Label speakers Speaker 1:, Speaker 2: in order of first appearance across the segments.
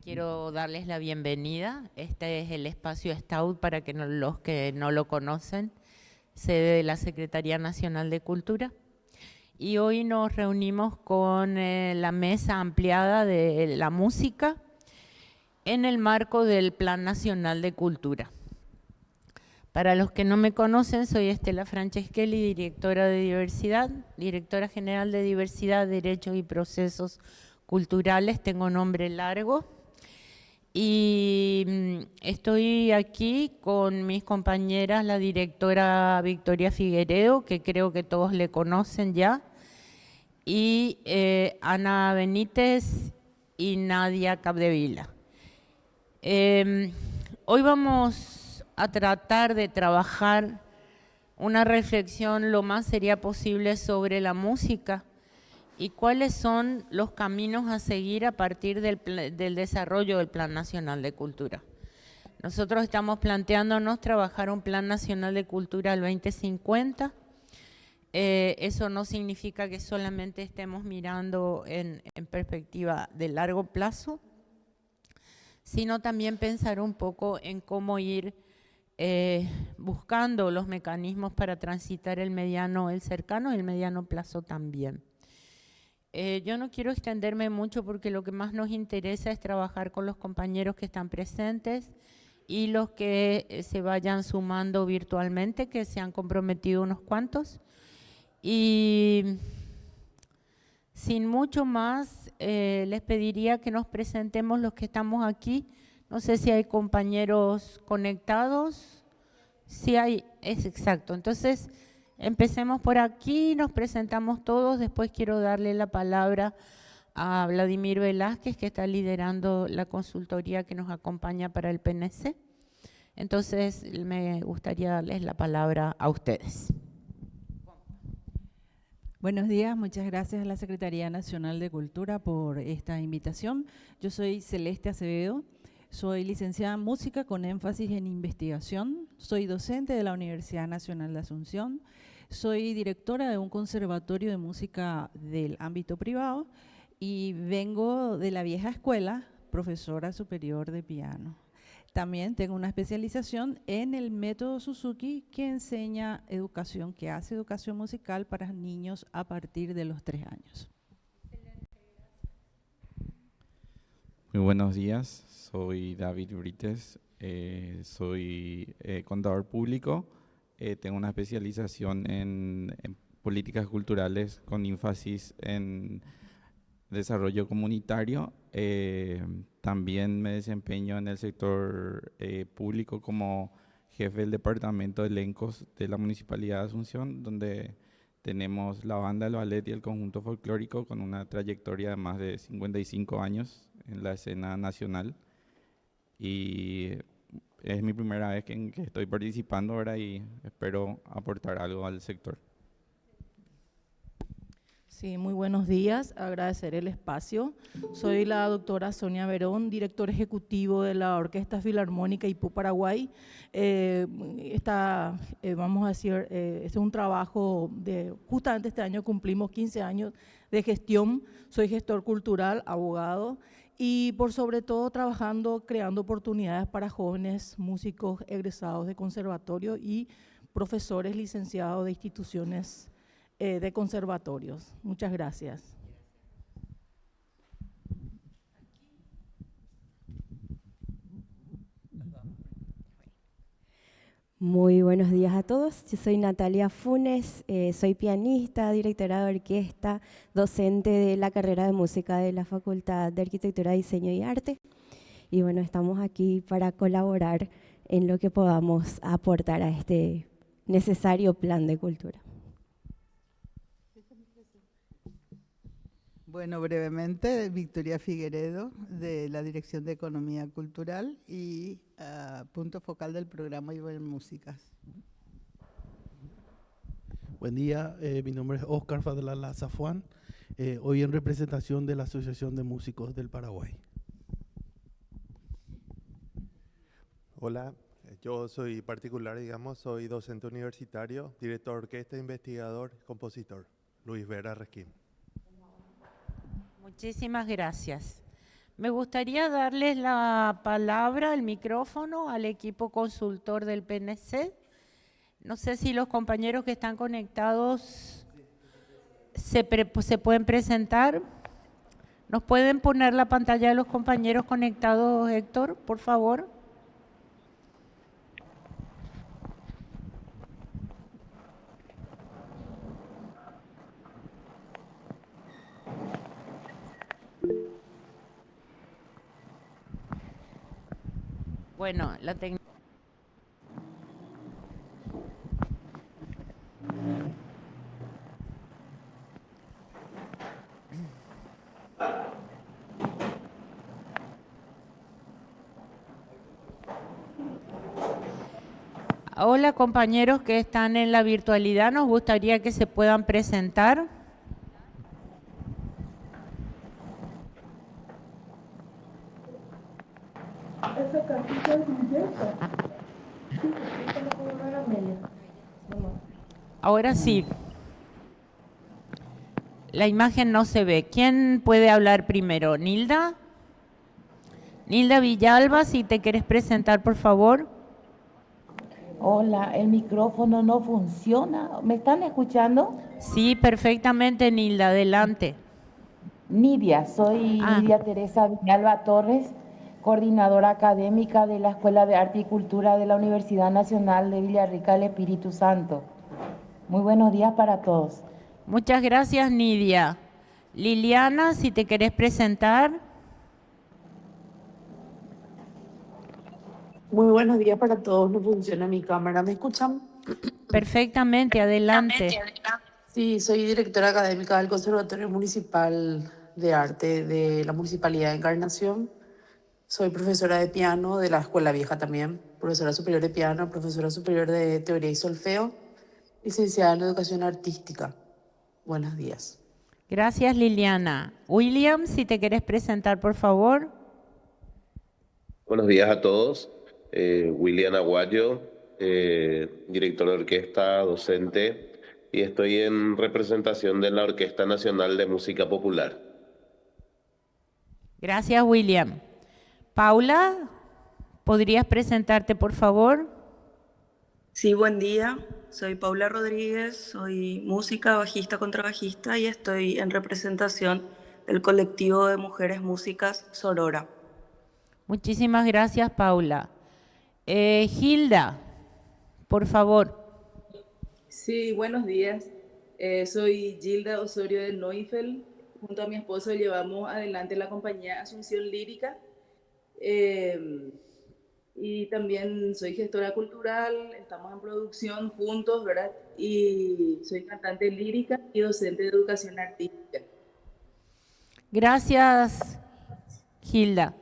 Speaker 1: Quiero darles la bienvenida. Este es el espacio STAUD para que los que no lo conocen, sede de la Secretaría Nacional de Cultura. Y hoy nos reunimos con la mesa ampliada de la música en el marco del Plan Nacional de Cultura. Para los que no me conocen, soy Estela Franceschelli, directora de diversidad, directora general de diversidad, derechos y procesos culturales, tengo nombre largo. Y estoy aquí con mis compañeras, la directora Victoria Figueredo, que creo que todos le conocen ya, y Ana Benítez y Nadia Capdevila. Hoy vamos a tratar de trabajar una reflexión lo más seria posible sobre la música y cuáles son los caminos a seguir a partir del desarrollo del Plan Nacional de Cultura. Nosotros estamos planteándonos trabajar un Plan Nacional de Cultura al 2050. Eso no significa que solamente estemos mirando en perspectiva de largo plazo, sino también pensar un poco en cómo ir buscando los mecanismos para transitar el mediano, el cercano y el mediano plazo también. Yo no quiero extenderme mucho porque lo que más nos interesa es trabajar con los compañeros que están presentes y los que se vayan sumando virtualmente, que se han comprometido unos cuantos. Y sin mucho más, les pediría que nos presentemos los que estamos aquí. No sé si hay compañeros conectados. Sí hay, es exacto. Entonces, empecemos por aquí, nos presentamos todos. Después quiero darle la palabra a Vladimir Velázquez, que está liderando la consultoría que nos acompaña para el PNC. Entonces, me gustaría darles la palabra a ustedes.
Speaker 2: Buenos días, muchas gracias a la Secretaría Nacional de Cultura por esta invitación. Yo soy Celeste Acevedo, soy licenciada en música con énfasis en investigación, soy docente de la Universidad Nacional de Asunción, soy directora de un conservatorio de música del ámbito privado y vengo de la vieja escuela, profesora superior de piano. También tengo una especialización en el método Suzuki que enseña educación, que hace educación musical para niños a partir de los 3 años.
Speaker 3: Muy buenos días, soy David Brites, soy contador público, tengo una especialización en políticas culturales con énfasis en desarrollo comunitario. También me desempeño en el sector público como jefe del departamento de elencos de la Municipalidad de Asunción, donde tenemos la banda, el ballet y el conjunto folclórico con una trayectoria de más de 55 años en la escena nacional. Y es mi primera vez que estoy participando ahora y espero aportar algo al sector.
Speaker 4: Sí, muy buenos días, agradecer el espacio. Soy la doctora Sonia Verón, director ejecutivo de la Orquesta Filarmónica IPU Paraguay. Vamos a decir, este es un trabajo de, justamente este año cumplimos 15 años de gestión, soy gestor cultural, abogado y por sobre todo trabajando, creando oportunidades para jóvenes músicos egresados de conservatorio y profesores licenciados de instituciones de conservatorios. Muchas gracias.
Speaker 5: Muy buenos días a todos. Yo soy Natalia Funes, soy pianista, directora de orquesta, docente de la carrera de música de la Facultad de Arquitectura, Diseño y Arte. Y bueno, estamos aquí para colaborar en lo que podamos aportar a este necesario plan de cultura.
Speaker 6: Bueno, brevemente, Victoria Figueredo, de la Dirección de Economía Cultural y punto focal del programa Iber Músicas.
Speaker 7: Buen día, mi nombre es Oscar Fadlala Zafuán, hoy en representación de la Asociación de Músicos del Paraguay.
Speaker 8: Hola, yo soy particular, soy docente universitario, director de orquesta, investigador, compositor, Luis Vera Resquín.
Speaker 1: Muchísimas gracias. Me gustaría darles la palabra, el micrófono, al equipo consultor del PNC. No sé si los compañeros que están conectados se pueden presentar. ¿Nos pueden poner la pantalla de los compañeros conectados, Héctor, por favor? Bueno, la tecnología. Hola compañeros que están en la virtualidad, nos gustaría que se puedan presentar. Ahora sí. La imagen no se ve. ¿Quién puede hablar primero? ¿Nilda? Nilda Villalba, si te quieres presentar, por favor.
Speaker 9: Hola, el micrófono no funciona. ¿Me están escuchando?
Speaker 1: Sí, perfectamente, Nilda. Adelante.
Speaker 9: Nidia, soy Nidia Teresa Villalba Torres, coordinadora académica de la Escuela de Arte y Cultura de la Universidad Nacional de Villarrica del Espíritu Santo. Muy buenos días para todos.
Speaker 1: Muchas gracias, Nidia. Liliana, si te querés presentar.
Speaker 10: Muy buenos días para todos. No funciona mi cámara. ¿Me escuchan?
Speaker 1: Perfectamente, adelante.
Speaker 10: Sí, soy directora académica del Conservatorio Municipal de Arte de la Municipalidad de Encarnación. Soy profesora de piano de la Escuela Vieja también, profesora superior de piano, profesora superior de teoría y solfeo, licenciada en educación artística. Buenos días.
Speaker 1: Gracias, Liliana. William, si te querés presentar, por favor.
Speaker 11: Buenos días a todos. William Aguayo, director de orquesta, docente, y estoy en representación de la Orquesta Nacional de Música Popular.
Speaker 1: Gracias, William. Paula, ¿podrías presentarte, por favor?
Speaker 12: Sí, buen día. Soy Paula Rodríguez, soy música, bajista, contrabajista y estoy en representación del colectivo de mujeres músicas Sorora.
Speaker 1: Muchísimas gracias, Paula. Gilda, por favor.
Speaker 13: Sí, buenos días. Soy Gilda Osorio de Neufeld. Junto a mi esposo llevamos adelante la compañía Asunción Lírica. Y también soy gestora cultural, estamos en producción juntos, ¿verdad? Y soy cantante lírica y docente de educación artística.
Speaker 1: Gracias, Gilda.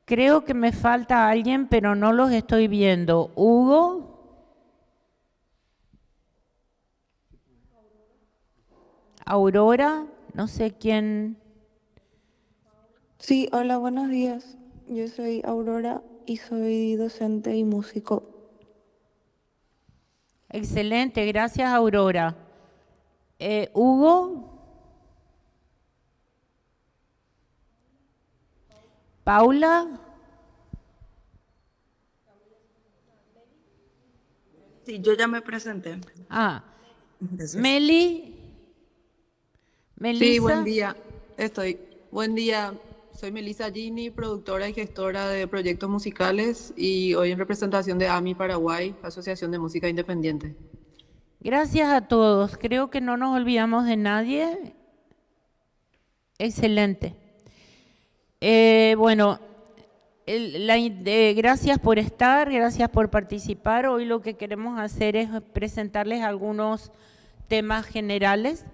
Speaker 1: Creo que me falta alguien, pero no los estoy viendo. Hugo. Aurora, no sé quién.
Speaker 14: Sí, hola, buenos días. Yo soy Aurora y soy docente y músico.
Speaker 1: Excelente, gracias, Aurora. Hugo. Paula.
Speaker 12: Sí, yo ya me presenté.
Speaker 1: Meli. Melissa.
Speaker 15: Sí, buen día. Buen día. Soy Melissa Gini, productora y gestora de proyectos musicales y hoy en representación de AMI Paraguay, Asociación de Música Independiente.
Speaker 1: Gracias a todos. Creo que no nos olvidamos de nadie. Excelente. Bueno, gracias por estar, gracias por participar. Hoy lo que queremos hacer es presentarles algunos temas generales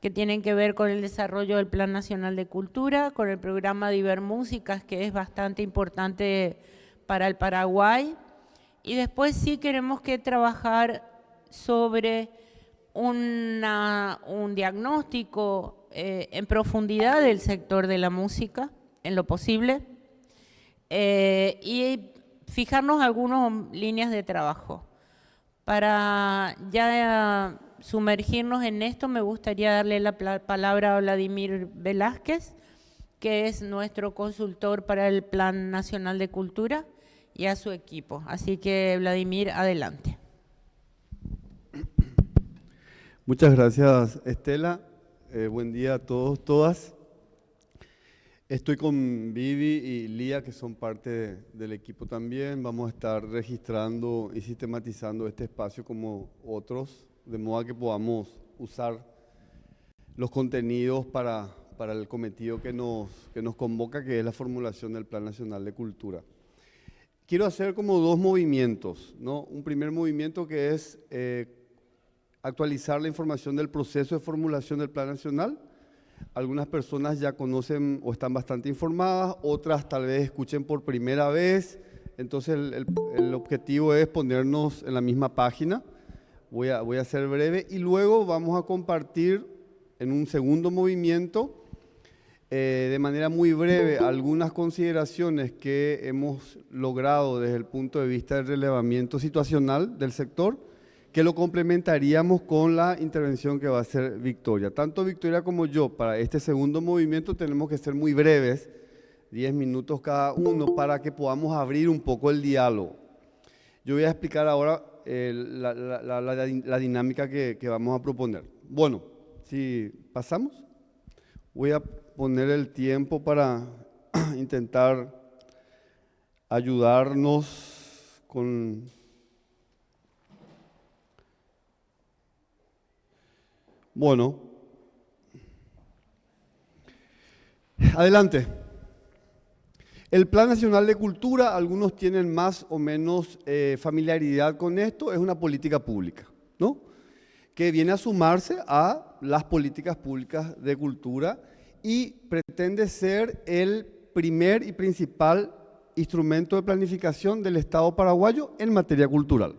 Speaker 1: que tienen que ver con el desarrollo del Plan Nacional de Cultura, con el programa Diver Músicas, que es bastante importante para el Paraguay. Y después sí queremos trabajar sobre un diagnóstico en profundidad del sector de la música, en lo posible, y fijarnos algunas líneas de trabajo. Para ya sumergirnos en esto, me gustaría darle la palabra a Vladimir Velázquez, que es nuestro consultor para el Plan Nacional de Cultura, y a su equipo. Así que, Vladimir, adelante.
Speaker 16: Muchas gracias, Estela. Buen día a todos, todas. Estoy con Vivi y Lía, que son parte del equipo también. Vamos a estar registrando y sistematizando este espacio como otros, de modo que podamos usar los contenidos para el cometido que nos convoca, que es la formulación del Plan Nacional de Cultura. Quiero hacer como dos movimientos, ¿no? Un primer movimiento que es actualizar la información del proceso de formulación del Plan Nacional. Algunas personas ya conocen o están bastante informadas, otras tal vez escuchen por primera vez. Entonces el objetivo es ponernos en la misma página. Voy a ser breve y luego vamos a compartir en un segundo movimiento de manera muy breve algunas consideraciones que hemos logrado desde el punto de vista del relevamiento situacional del sector, que lo complementaríamos con la intervención que va a hacer Victoria. Tanto Victoria como yo, para este segundo movimiento tenemos que ser muy breves, 10 minutos cada uno, para que podamos abrir un poco el diálogo. Yo voy a explicar ahora la dinámica que vamos a proponer. Bueno, si pasamos, voy a poner el tiempo para intentar ayudarnos con... Bueno, adelante. El Plan Nacional de Cultura, algunos tienen más o menos familiaridad con esto, es una política pública, ¿no? Que viene a sumarse a las políticas públicas de cultura y pretende ser el primer y principal instrumento de planificación del Estado paraguayo en materia cultural,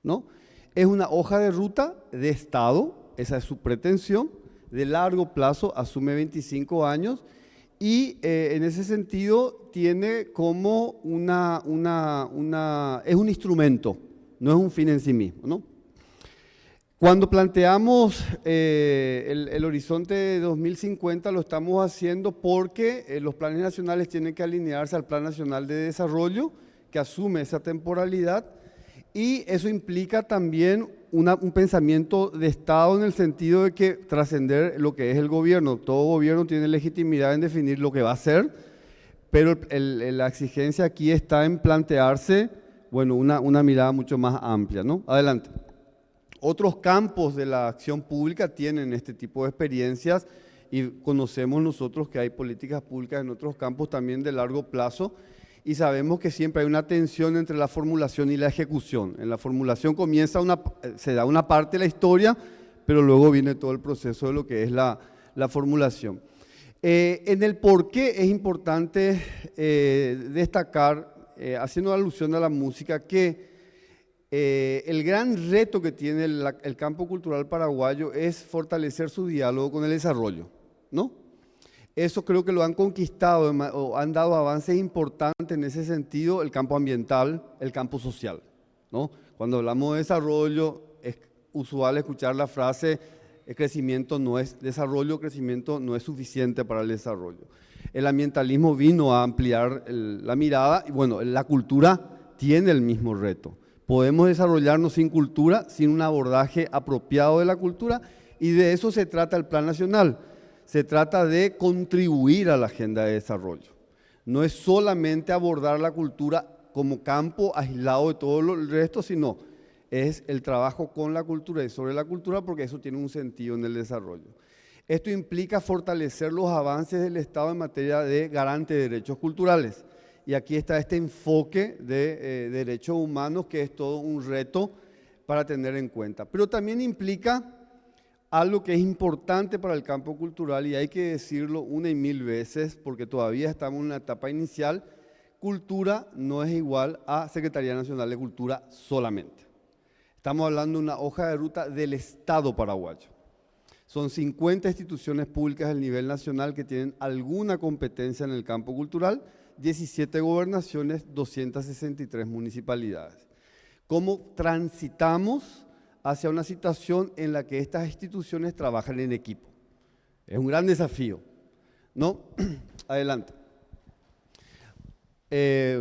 Speaker 16: ¿no? Es una hoja de ruta de Estado, esa es su pretensión, de largo plazo, asume 25 años y en ese sentido tiene como es un instrumento, no es un fin en sí mismo, ¿no? Cuando planteamos el horizonte de 2050 lo estamos haciendo porque los planes nacionales tienen que alinearse al Plan Nacional de Desarrollo, que asume esa temporalidad, y eso implica también un pensamiento de Estado en el sentido de que trascender lo que es el gobierno. Todo gobierno tiene legitimidad en definir lo que va a hacer, pero la exigencia aquí está en plantearse, bueno, una mirada mucho más amplia, ¿no? Adelante. Otros campos de la acción pública tienen este tipo de experiencias y conocemos nosotros que hay políticas públicas en otros campos también de largo plazo y sabemos que siempre hay una tensión entre la formulación y la ejecución. En la formulación se da una parte de la historia, pero luego viene todo el proceso de lo que es la formulación. En el por qué es importante destacar, haciendo alusión a la música, que el gran reto que tiene el campo cultural paraguayo es fortalecer su diálogo con el desarrollo, ¿no? Eso creo que lo han conquistado o han dado avances importantes en ese sentido el campo ambiental, el campo social, ¿no? Cuando hablamos de desarrollo es usual escuchar la frase crecimiento no es desarrollo, crecimiento no es suficiente para el desarrollo. El ambientalismo vino a ampliar la mirada y bueno, la cultura tiene el mismo reto. Podemos desarrollarnos sin cultura, sin un abordaje apropiado de la cultura, y de eso se trata el Plan Nacional. Se trata de contribuir a la agenda de desarrollo. No es solamente abordar la cultura como campo aislado de todo el resto, sino es el trabajo con la cultura y sobre la cultura, porque eso tiene un sentido en el desarrollo. Esto implica fortalecer los avances del Estado en materia de garante de derechos culturales. Y aquí está este enfoque de derechos humanos, que es todo un reto para tener en cuenta. Pero también implica algo que es importante para el campo cultural, y hay que decirlo una y mil veces, porque todavía estamos en una etapa inicial: cultura no es igual a Secretaría Nacional de Cultura solamente. Estamos hablando de una hoja de ruta del Estado paraguayo. Son 50 instituciones públicas del nivel nacional que tienen alguna competencia en el campo cultural, 17 gobernaciones, 263 municipalidades. ¿Cómo transitamos hacia una situación en la que estas instituciones trabajan en equipo? Es un gran desafío, ¿no? Adelante.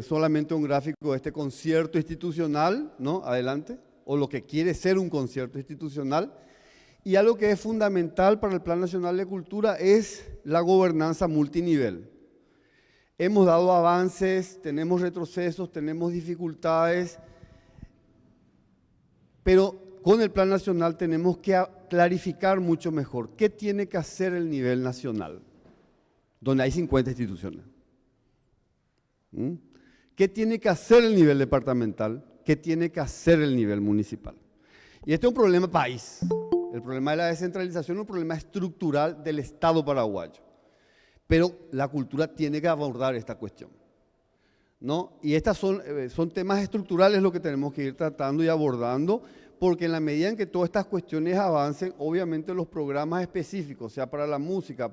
Speaker 16: Solamente un gráfico de este concierto institucional, ¿no? Adelante. O lo que quiere ser un concierto institucional. Y algo que es fundamental para el Plan Nacional de Cultura es la gobernanza multinivel. Hemos dado avances, tenemos retrocesos, tenemos dificultades, pero con el Plan Nacional tenemos que clarificar mucho mejor qué tiene que hacer el nivel nacional, donde hay 50 instituciones. ¿Qué tiene que hacer el nivel departamental? ¿Qué tiene que hacer el nivel municipal? Y este es un problema país. El problema de la descentralización es un problema estructural del Estado paraguayo. Pero la cultura tiene que abordar esta cuestión, ¿no? Y estas son temas estructurales lo que tenemos que ir tratando y abordando, porque en la medida en que todas estas cuestiones avancen, obviamente los programas específicos, sea para la música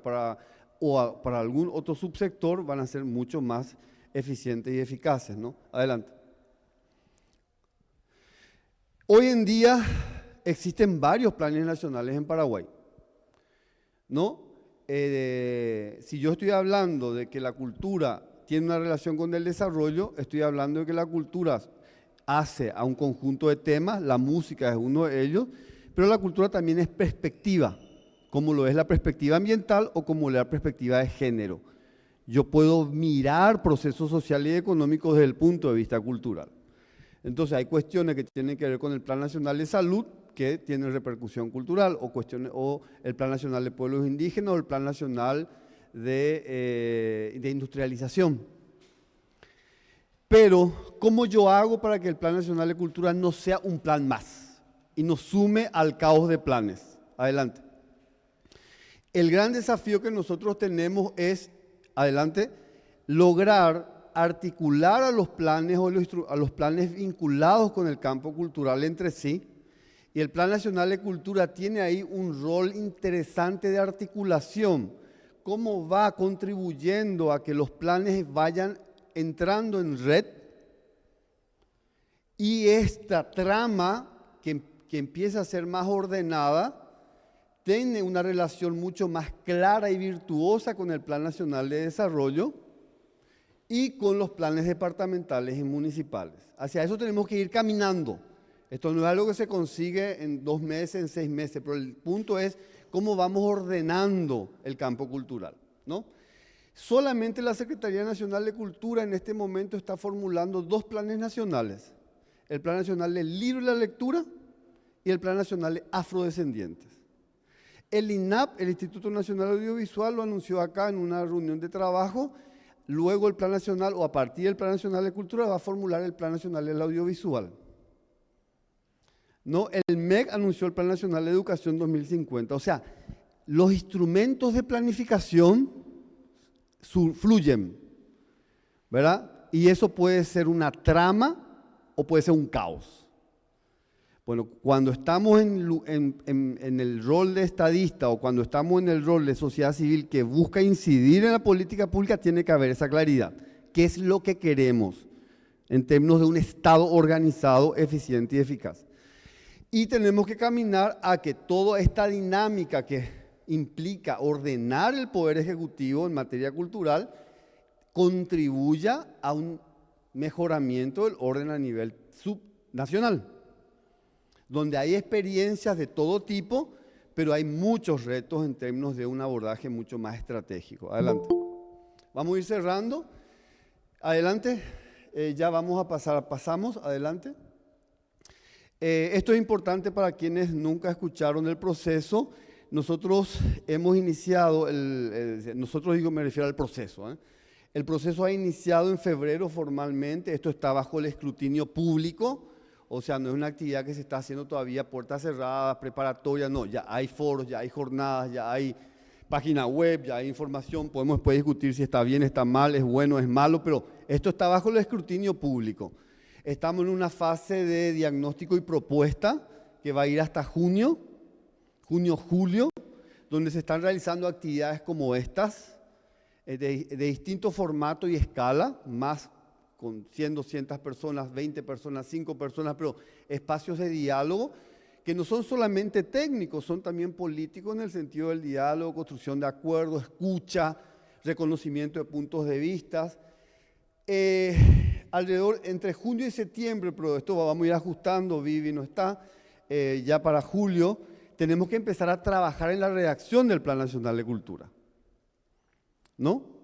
Speaker 16: o para algún otro subsector, van a ser mucho más eficientes y eficaces, ¿no? Adelante. Hoy en día existen varios planes nacionales en Paraguay, ¿no? Si yo estoy hablando de que la cultura tiene una relación con el desarrollo, estoy hablando de que la cultura hace a un conjunto de temas, la música es uno de ellos, pero la cultura también es perspectiva, como lo es la perspectiva ambiental o como lo es la perspectiva de género. Yo puedo mirar procesos sociales y económicos desde el punto de vista cultural. Entonces hay cuestiones que tienen que ver con el Plan Nacional de Salud, que tienen repercusión cultural, o el Plan Nacional de Pueblos Indígenas o el Plan Nacional de Industrialización. Pero, ¿cómo yo hago para que el Plan Nacional de Cultura no sea un plan más y nos sume al caos de planes? Adelante. El gran desafío que nosotros tenemos es, adelante, lograr articular a los planes a los planes vinculados con el campo cultural entre sí. Y el Plan Nacional de Cultura tiene ahí un rol interesante de articulación. ¿Cómo va contribuyendo a que los planes vayan entrando en red? Y esta trama, que empieza a ser más ordenada, tiene una relación mucho más clara y virtuosa con el Plan Nacional de Desarrollo y con los planes departamentales y municipales. Hacia eso tenemos que ir caminando. Esto no es algo que se consigue en 2 meses, en 6 meses, pero el punto es cómo vamos ordenando el campo cultural, ¿no? Solamente la Secretaría Nacional de Cultura en este momento está formulando 2 planes nacionales. El Plan Nacional del Libro y la Lectura y el Plan Nacional de Afrodescendientes. El INAP, el Instituto Nacional Audiovisual, lo anunció acá en una reunión de trabajo. Luego el Plan Nacional, o a partir del Plan Nacional de Cultura, va a formular el Plan Nacional del Audiovisual. No, el MEC anunció el Plan Nacional de Educación 2050. O sea, los instrumentos de planificación fluyen, ¿verdad? Y eso puede ser una trama o puede ser un caos. Bueno, cuando estamos en el rol de estadista o cuando estamos en el rol de sociedad civil que busca incidir en la política pública, tiene que haber esa claridad. ¿Qué es lo que queremos en términos de un Estado organizado, eficiente y eficaz? Y tenemos que caminar a que toda esta dinámica que implica ordenar el Poder Ejecutivo en materia cultural contribuya a un mejoramiento del orden a nivel subnacional, donde hay experiencias de todo tipo, pero hay muchos retos en términos de un abordaje mucho más estratégico. Adelante. Vamos a ir cerrando. Adelante. Ya vamos a pasamos. Adelante. Esto es importante para quienes nunca escucharon el proceso. Nosotros hemos iniciado, me refiero al proceso. El proceso ha iniciado en febrero formalmente. Esto está bajo el escrutinio público. O sea, no es una actividad que se está haciendo todavía puertas cerradas, preparatoria, no. Ya hay foros, ya hay jornadas, ya hay página web, ya hay información. Podemos después discutir si está bien, está mal, es bueno, es malo, pero esto está bajo el escrutinio público. Estamos en una fase de diagnóstico y propuesta que va a ir hasta junio, julio, donde se están realizando actividades como estas, de distinto formato y escala, más con 100, 200 personas, 20 personas, 5 personas, pero espacios de diálogo que no son solamente técnicos, son también políticos en el sentido del diálogo, construcción de acuerdos, escucha, reconocimiento de puntos de vista. Alrededor entre junio y septiembre, pero esto vamos a ir ajustando, Vivi no está, ya para julio, tenemos que empezar a trabajar en la redacción del Plan Nacional de Cultura, ¿no?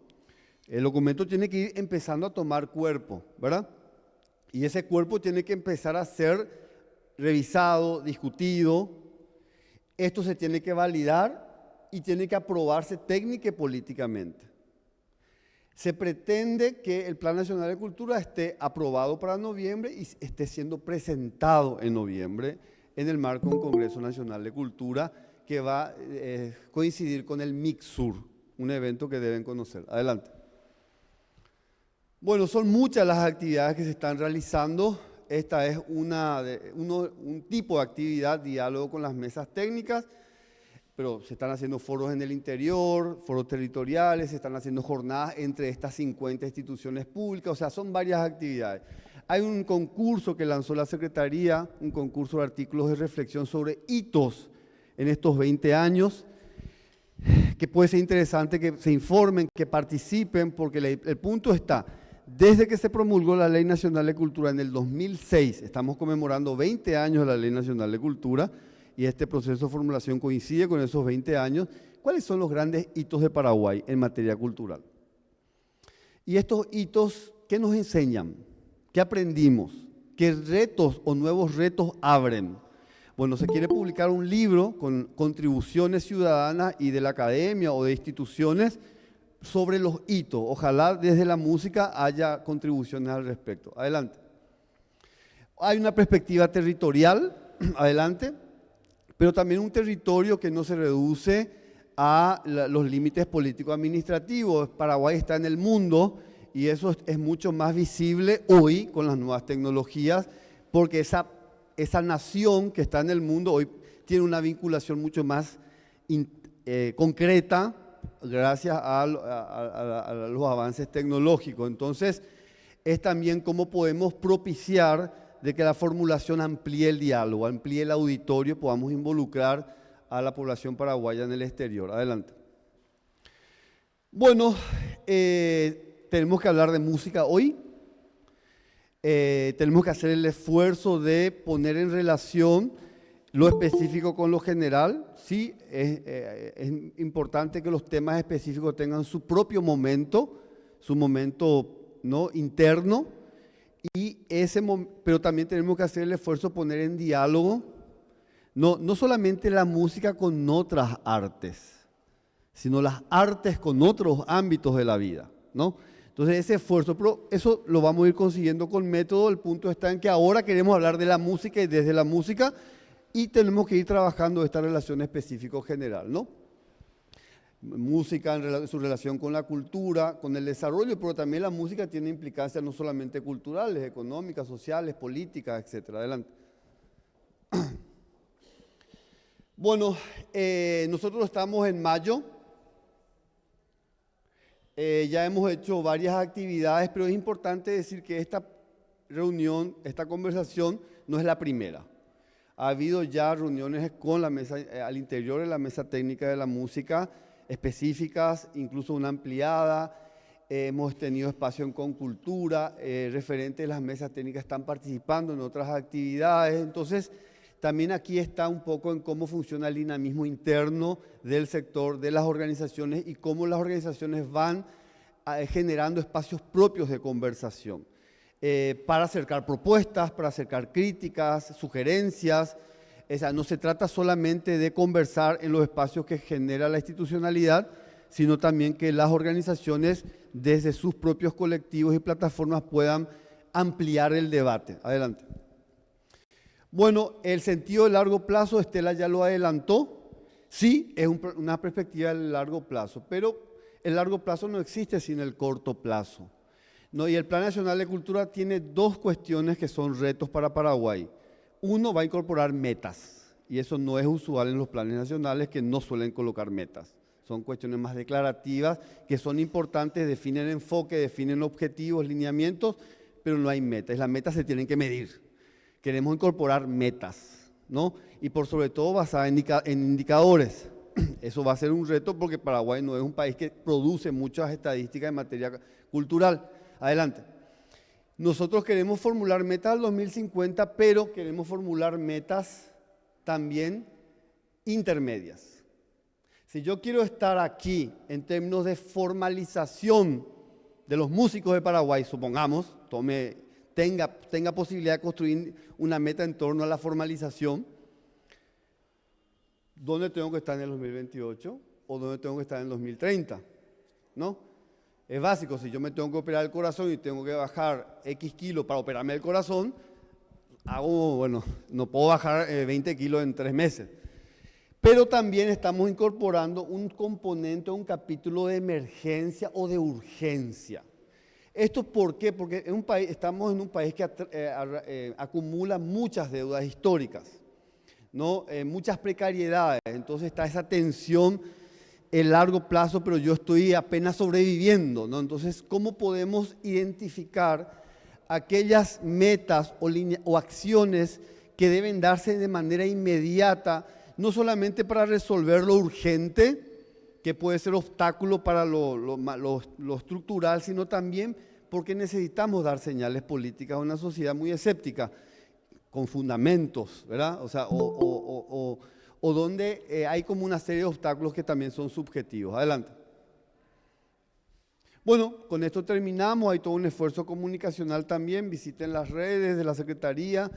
Speaker 16: El documento tiene que ir empezando a tomar cuerpo, ¿verdad? Y ese cuerpo tiene que empezar a ser revisado, discutido. Esto se tiene que validar y tiene que aprobarse técnica y políticamente. Se pretende que el Plan Nacional de Cultura esté aprobado para noviembre y esté siendo presentado en noviembre en el marco de un Congreso Nacional de Cultura que va a coincidir con el MICSUR, un evento que deben conocer. Adelante. Bueno, son muchas las actividades que se están realizando. Esta es un tipo de actividad, diálogo con las mesas técnicas, pero se están haciendo foros en el interior, foros territoriales, se están haciendo jornadas entre estas 50 instituciones públicas, o sea, son varias actividades. Hay un concurso que lanzó la Secretaría, un concurso de artículos de reflexión sobre hitos en estos 20 años, que puede ser interesante que se informen, que participen, porque el punto está, desde que se promulgó la Ley Nacional de Cultura en el 2006, estamos conmemorando 20 años de la Ley Nacional de Cultura, y este proceso de formulación coincide con esos 20 años. ¿Cuáles son los grandes hitos de Paraguay en materia cultural? Y estos hitos, ¿qué nos enseñan? ¿Qué aprendimos? ¿Qué retos o nuevos retos abren? Bueno, se quiere publicar un libro con contribuciones ciudadanas y de la academia o de instituciones sobre los hitos. Ojalá desde la música haya contribuciones al respecto. Adelante. Hay una perspectiva territorial, adelante, pero también un territorio que no se reduce a los límites político-administrativos. Paraguay está en el mundo y eso es mucho más visible hoy con las nuevas tecnologías, porque esa nación que está en el mundo hoy tiene una vinculación mucho más concreta gracias a los avances tecnológicos. Entonces, es también cómo podemos propiciar de que la formulación amplíe el diálogo, amplíe el auditorio, podamos involucrar a la población paraguaya en el exterior. Adelante. Bueno, tenemos que hablar de música hoy. Tenemos que hacer el esfuerzo de poner en relación lo específico con lo general. Sí, es importante que los temas específicos tengan su propio momento, su momento, ¿no?, interno, pero también tenemos que hacer el esfuerzo de poner en diálogo no solamente la música con otras artes, sino las artes con otros ámbitos de la vida, ¿no? Entonces ese esfuerzo, pero eso lo vamos a ir consiguiendo con método. El punto está en que ahora queremos hablar de la música y desde la música, y tenemos que ir trabajando esta relación específica general, ¿no? Música en su relación con la cultura, con el desarrollo, pero también la música tiene implicancias no solamente culturales, económicas, sociales, políticas, etc. Adelante. Bueno, nosotros estamos en mayo. Ya hemos hecho varias actividades, pero es importante decir que esta reunión, esta conversación, no es la primera. Ha habido ya reuniones con la mesa, al interior de la mesa técnica de la música, específicas, incluso una ampliada. Hemos tenido espacio en Concultura, referentes de las mesas técnicas están participando en otras actividades. Entonces, también aquí está un poco en cómo funciona el dinamismo interno del sector, de las organizaciones, y cómo las organizaciones van generando espacios propios de conversación para acercar propuestas, para acercar críticas, sugerencias. O sea, no se trata solamente de conversar en los espacios que genera la institucionalidad, sino también que las organizaciones desde sus propios colectivos y plataformas puedan ampliar el debate. Adelante. Bueno, el sentido de largo plazo, Estela ya lo adelantó. Sí, es una perspectiva de largo plazo, pero el largo plazo no existe sin el corto plazo, ¿no? Y el Plan Nacional de Cultura tiene dos cuestiones que son retos para Paraguay. Uno, va a incorporar metas, y eso no es usual en los planes nacionales, que no suelen colocar metas. Son cuestiones más declarativas, que son importantes, definen enfoque, definen objetivos, lineamientos, pero no hay metas. Las metas se tienen que medir. Queremos incorporar metas, ¿no? Y por sobre todo basadas en indicadores. Eso va a ser un reto porque Paraguay no es un país que produce muchas estadísticas en materia cultural. Adelante. Nosotros queremos formular metas al 2050, pero queremos formular metas también intermedias. Si yo quiero estar aquí en términos de formalización de los músicos de Paraguay, supongamos, tenga posibilidad de construir una meta en torno a la formalización, ¿dónde tengo que estar en el 2028 o dónde tengo que estar en el 2030? ¿No? Es básico, si yo me tengo que operar el corazón y tengo que bajar X kilos para operarme el corazón, no puedo bajar 20 kilos en 3 meses. Pero también estamos incorporando un componente, un capítulo de emergencia o de urgencia. ¿Esto por qué? Porque estamos en un país que acumula muchas deudas históricas, ¿no? Muchas precariedades, entonces está esa tensión en largo plazo, pero yo estoy apenas sobreviviendo, ¿no? Entonces, ¿cómo podemos identificar aquellas metas o acciones que deben darse de manera inmediata, no solamente para resolver lo urgente, que puede ser obstáculo para lo estructural, sino también porque necesitamos dar señales políticas a una sociedad muy escéptica, con fundamentos, ¿verdad? O sea, o donde hay como una serie de obstáculos que también son subjetivos. Adelante. Bueno, con esto terminamos. Hay todo un esfuerzo comunicacional también. Visiten las redes de la Secretaría,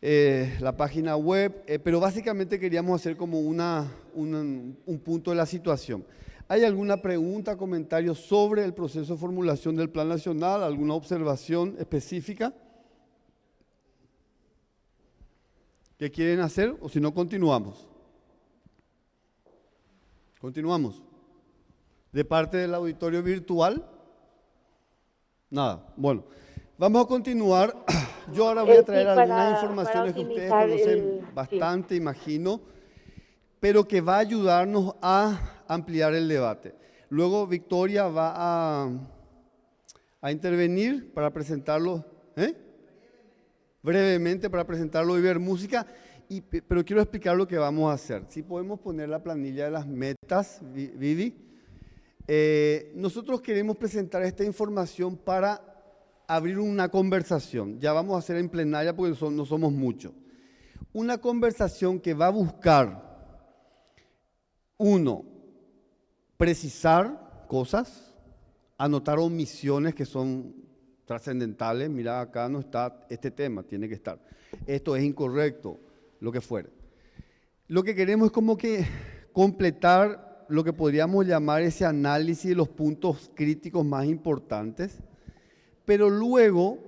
Speaker 16: la página web, pero básicamente queríamos hacer como un punto de la situación. ¿Hay alguna pregunta, comentario sobre el proceso de formulación del Plan Nacional? ¿Alguna observación específica? ¿Qué quieren hacer? O si no, continuamos. Continuamos. ¿De parte del auditorio virtual? Nada. Bueno, vamos a continuar. Yo ahora voy a traer algunas informaciones que ustedes conocen bastante, imagino, pero que va a ayudarnos a ampliar el debate. Luego Victoria va a intervenir para presentarlo. Brevemente para presentarlo y ver música, pero quiero explicar lo que vamos a hacer. Si podemos poner la planilla de las metas, Vivi. Nosotros queremos presentar esta información para abrir una conversación. Ya vamos a hacer en plenaria porque no somos muchos. Una conversación que va a buscar, uno, precisar cosas, anotar omisiones que son trascendentales. Mira, acá no está este tema, tiene que estar. Esto es incorrecto, lo que fuere. Lo que queremos es como que completar lo que podríamos llamar ese análisis de los puntos críticos más importantes, pero luego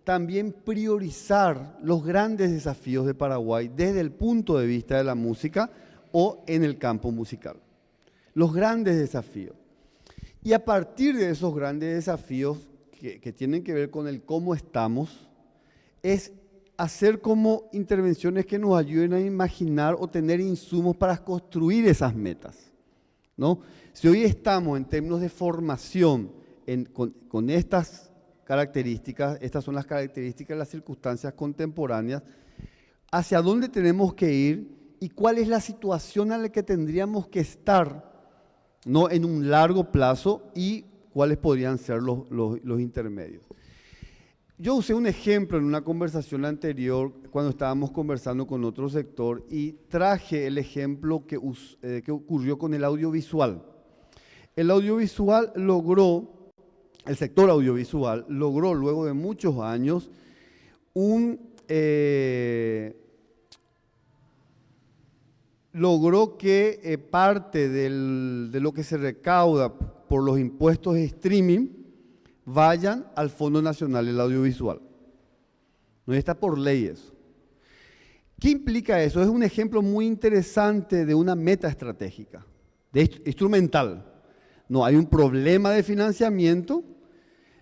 Speaker 16: también priorizar los grandes desafíos de Paraguay desde el punto de vista de la música o en el campo musical. Los grandes desafíos. Y a partir de esos grandes desafíos que tienen que ver con el cómo estamos, es hacer como intervenciones que nos ayuden a imaginar o tener insumos para construir esas metas, ¿no? Si hoy estamos en términos de formación con estas características, estas son las características de las circunstancias contemporáneas, ¿hacia dónde tenemos que ir y cuál es la situación a la que tendríamos que estar, ¿no? En un largo plazo y cuáles podrían ser los intermedios? Yo usé un ejemplo en una conversación anterior cuando estábamos conversando con otro sector y traje el ejemplo que ocurrió con el audiovisual. El audiovisual el sector audiovisual logró luego de muchos años logró que parte de lo que se recauda por los impuestos de streaming vayan al Fondo Nacional del Audiovisual. No está por ley eso. ¿Qué implica eso? Es un ejemplo muy interesante de una meta estratégica, instrumental. No, hay un problema de financiamiento,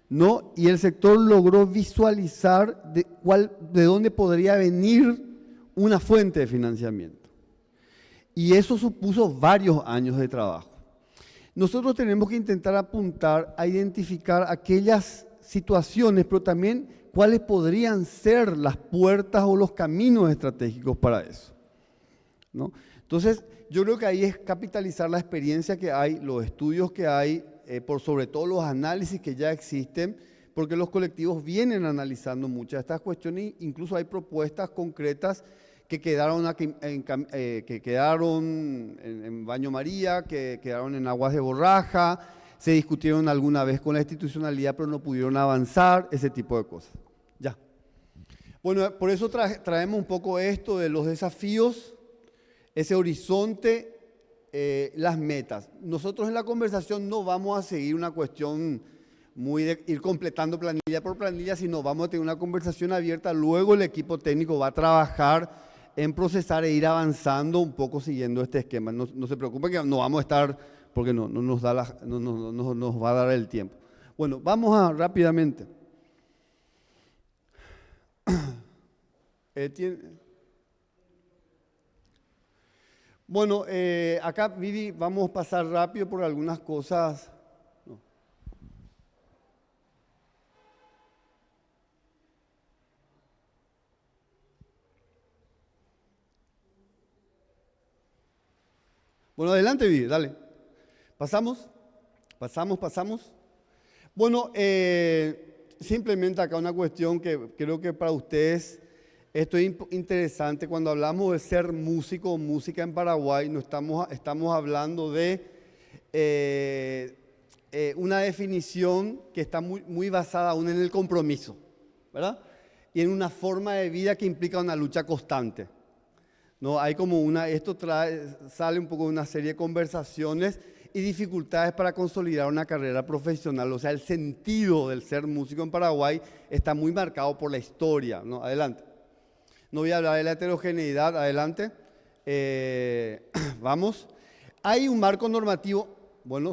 Speaker 16: ¿no? Y el sector logró visualizar de dónde podría venir una fuente de financiamiento. Y eso supuso varios años de trabajo. Nosotros tenemos que intentar apuntar a identificar aquellas situaciones, pero también cuáles podrían ser las puertas o los caminos estratégicos para eso, ¿no? Entonces, yo creo que ahí es capitalizar la experiencia que hay, los estudios que hay, por sobre todo los análisis que ya existen, porque los colectivos vienen analizando muchas de estas cuestiones, incluso hay propuestas concretas que quedaron en Baño María, que quedaron en Aguas de Borraja, se discutieron alguna vez con la institucionalidad, pero no pudieron avanzar, ese tipo de cosas. Ya. Bueno, por eso traemos un poco esto de los desafíos, ese horizonte, las metas. Nosotros en la conversación no vamos a seguir una cuestión muy de ir completando planilla por planilla, sino vamos a tener una conversación abierta. Luego el equipo técnico va a trabajar en procesar e ir avanzando un poco siguiendo este esquema. No se preocupen que no vamos a estar, porque no nos va a dar el tiempo. Bueno, vamos rápidamente. Bueno, acá, Vivi, vamos a pasar rápido por algunas cosas. No. Bueno, adelante, Vivi, dale. ¿Pasamos? Bueno, simplemente acá una cuestión que creo que para ustedes esto es interesante. Cuando hablamos de ser músico o música en Paraguay, no estamos hablando de una definición que está muy basada aún en el compromiso, ¿verdad? Y en una forma de vida que implica una lucha constante. No, hay como sale un poco de una serie de conversaciones y dificultades para consolidar una carrera profesional. O sea, el sentido del ser músico en Paraguay está muy marcado por la historia, ¿no? Adelante. No voy a hablar de la heterogeneidad, adelante. Vamos. Hay un marco normativo, bueno,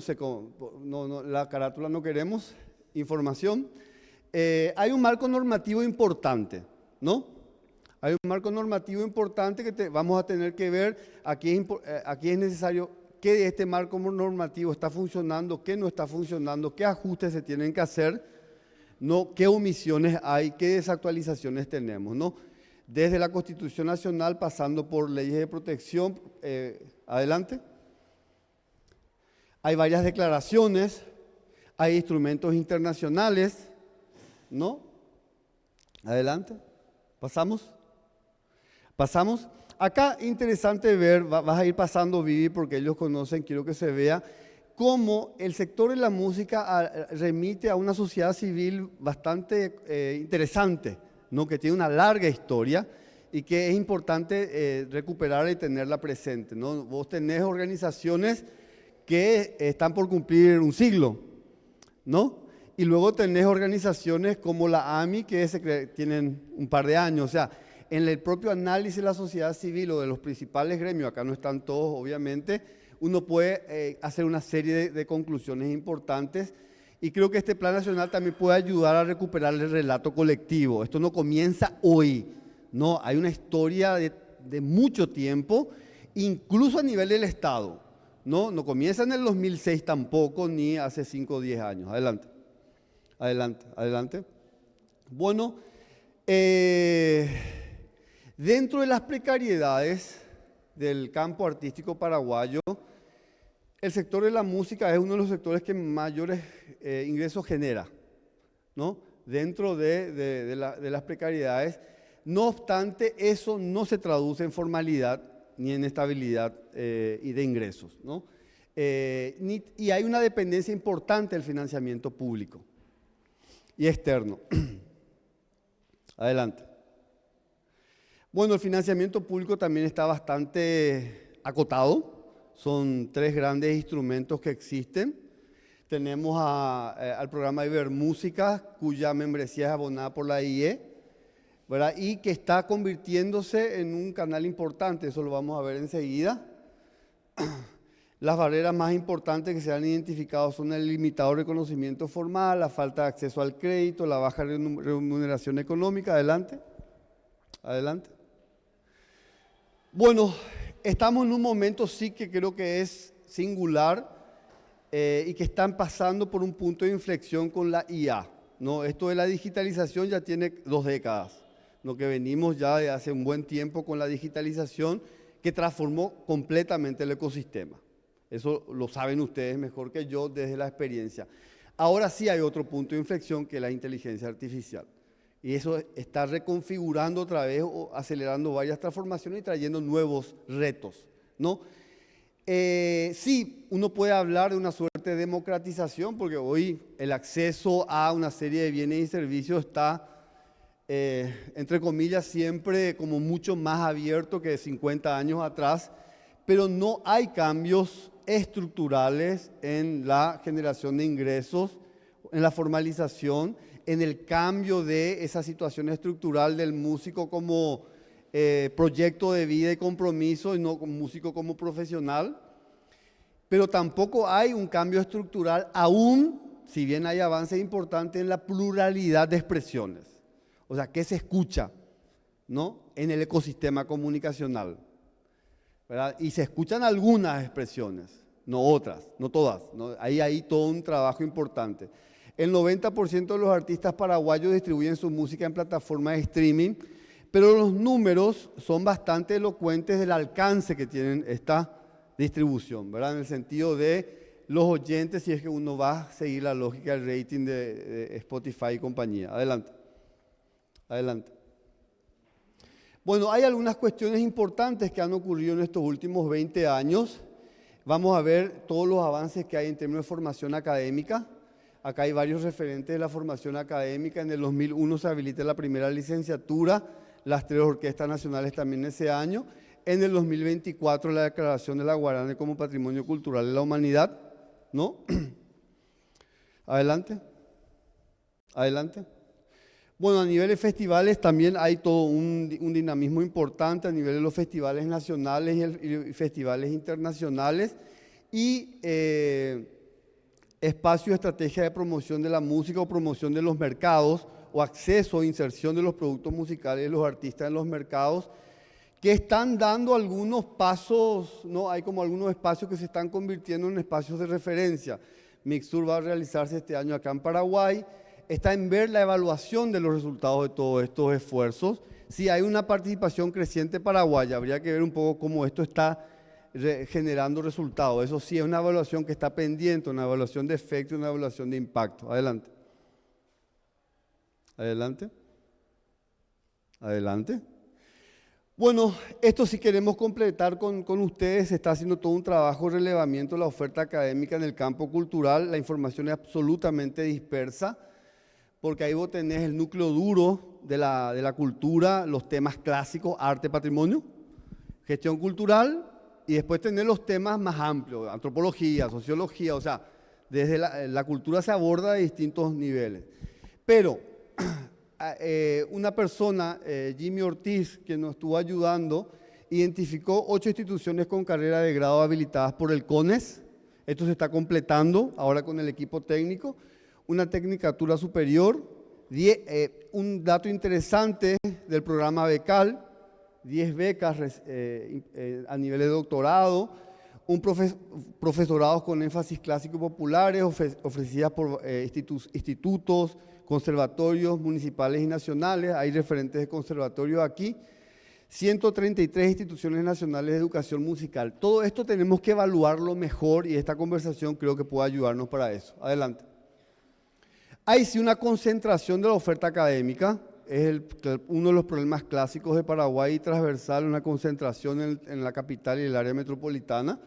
Speaker 16: la carátula no queremos, información. Hay un marco normativo importante, ¿no? Hay un marco normativo importante que vamos a tener que ver. Aquí es necesario qué de este marco normativo está funcionando, qué no está funcionando, qué ajustes se tienen que hacer, ¿no? Qué omisiones hay, qué desactualizaciones tenemos, ¿no? Desde la Constitución Nacional, pasando por leyes de protección. Adelante. Hay varias declaraciones, hay instrumentos internacionales, ¿no? Adelante. ¿Pasamos? Acá interesante ver, vas a ir pasando, Vivi, porque ellos conocen, quiero que se vea, cómo el sector de la música remite a una sociedad civil bastante interesante, ¿no? Que tiene una larga historia y que es importante recuperarla y tenerla presente, ¿no? Vos tenés organizaciones que están por cumplir un siglo, ¿no? Y luego tenés organizaciones como la AMI que tienen un par de años. O sea, en el propio análisis de la sociedad civil o de los principales gremios, acá no están todos obviamente, uno puede hacer una serie de conclusiones importantes. Y creo que este Plan Nacional también puede ayudar a recuperar el relato colectivo. Esto no comienza hoy, no, hay una historia de mucho tiempo, incluso a nivel del Estado. No comienza en el 2006 tampoco, ni hace 5 o 10 años. Adelante. Bueno, dentro de las precariedades del campo artístico paraguayo, el sector de la música es uno de los sectores que mayores ingresos genera, ¿no? Dentro de las precariedades. No obstante, eso no se traduce en formalidad ni en estabilidad y de ingresos, ¿no? Y hay una dependencia importante del financiamiento público y externo. Adelante. Bueno, el financiamiento público también está bastante acotado. Son 3 grandes instrumentos que existen. Tenemos al programa Ibermúsica, cuya membresía es abonada por la IE, ¿verdad? Y que está convirtiéndose en un canal importante, eso lo vamos a ver enseguida. Las barreras más importantes que se han identificado son el limitado reconocimiento formal, la falta de acceso al crédito, la baja remuneración económica. Adelante. Bueno, estamos en un momento sí que creo que es singular y que están pasando por un punto de inflexión con la IA, ¿no? Esto de la digitalización ya tiene 2 décadas, ¿no? Que venimos ya de hace un buen tiempo con la digitalización, que transformó completamente el ecosistema. Eso lo saben ustedes mejor que yo desde la experiencia. Ahora sí hay otro punto de inflexión que es la inteligencia artificial. Y eso está reconfigurando otra vez o acelerando varias transformaciones y trayendo nuevos retos, ¿no? Sí, uno puede hablar de una suerte de democratización porque hoy el acceso a una serie de bienes y servicios está, entre comillas, siempre como mucho más abierto que 50 años atrás, pero no hay cambios estructurales en la generación de ingresos, en la formalización, en el cambio de esa situación estructural del músico como proyecto de vida y compromiso y no como músico como profesional, pero tampoco hay un cambio estructural aún, si bien hay avances importantes en la pluralidad de expresiones. O sea, ¿qué se escucha, ¿no?, en el ecosistema comunicacional? ¿Verdad? Y se escuchan algunas expresiones, no otras, no todas, ¿no? Ahí hay todo un trabajo importante. El 90% de los artistas paraguayos distribuyen su música en plataformas de streaming, pero los números son bastante elocuentes del alcance que tienen esta distribución, ¿verdad? En el sentido de los oyentes, si es que uno va a seguir la lógica del rating de Spotify y compañía. Adelante. Adelante. Bueno, hay algunas cuestiones importantes que han ocurrido en estos últimos 20 años. Vamos a ver todos los avances que hay en términos de formación académica. Acá hay varios referentes de la formación académica. En el 2001 se habilita la primera licenciatura, las 3 orquestas nacionales también ese año. En el 2024 la declaración de la Guarane como Patrimonio Cultural de la Humanidad, ¿no? Adelante. Adelante. Bueno, a nivel de festivales también hay todo un dinamismo importante a nivel de los festivales nacionales y festivales internacionales y espacio de estrategia de promoción de la música o promoción de los mercados o acceso o inserción de los productos musicales de los artistas en los mercados que están dando algunos pasos, ¿no? Hay como algunos espacios que se están convirtiendo en espacios de referencia. Mixtur va a realizarse este año acá en Paraguay. Está en ver la evaluación de los resultados de todos estos esfuerzos. Si hay una participación creciente paraguaya, habría que ver un poco cómo esto está generando resultados. Eso sí, es una evaluación que está pendiente, una evaluación de efecto, una evaluación de impacto. Adelante. Adelante. Adelante. Bueno, esto sí queremos completar con ustedes. Se está haciendo todo un trabajo de relevamiento de la oferta académica en el campo cultural. La información es absolutamente dispersa, porque ahí vos tenés el núcleo duro de la cultura, los temas clásicos, arte, patrimonio, gestión cultural, y después tenés los temas más amplios, antropología, sociología, o sea, desde la cultura se aborda de distintos niveles. Pero una persona, Jimmy Ortiz, que nos estuvo ayudando, identificó 8 instituciones con carrera de grado habilitadas por el CONES. Esto se está completando ahora con el equipo técnico. Una tecnicatura superior, un dato interesante del programa becal, 10 becas a nivel de doctorado, profesorados con énfasis clásico populares ofrecidas por institutos, conservatorios municipales y nacionales, hay referentes de conservatorios aquí, 133 instituciones nacionales de educación musical. Todo esto tenemos que evaluarlo mejor y esta conversación creo que puede ayudarnos para eso. Adelante. Hay sí una concentración de la oferta académica, es uno de los problemas clásicos de Paraguay y transversal, una concentración en la capital y el área metropolitana,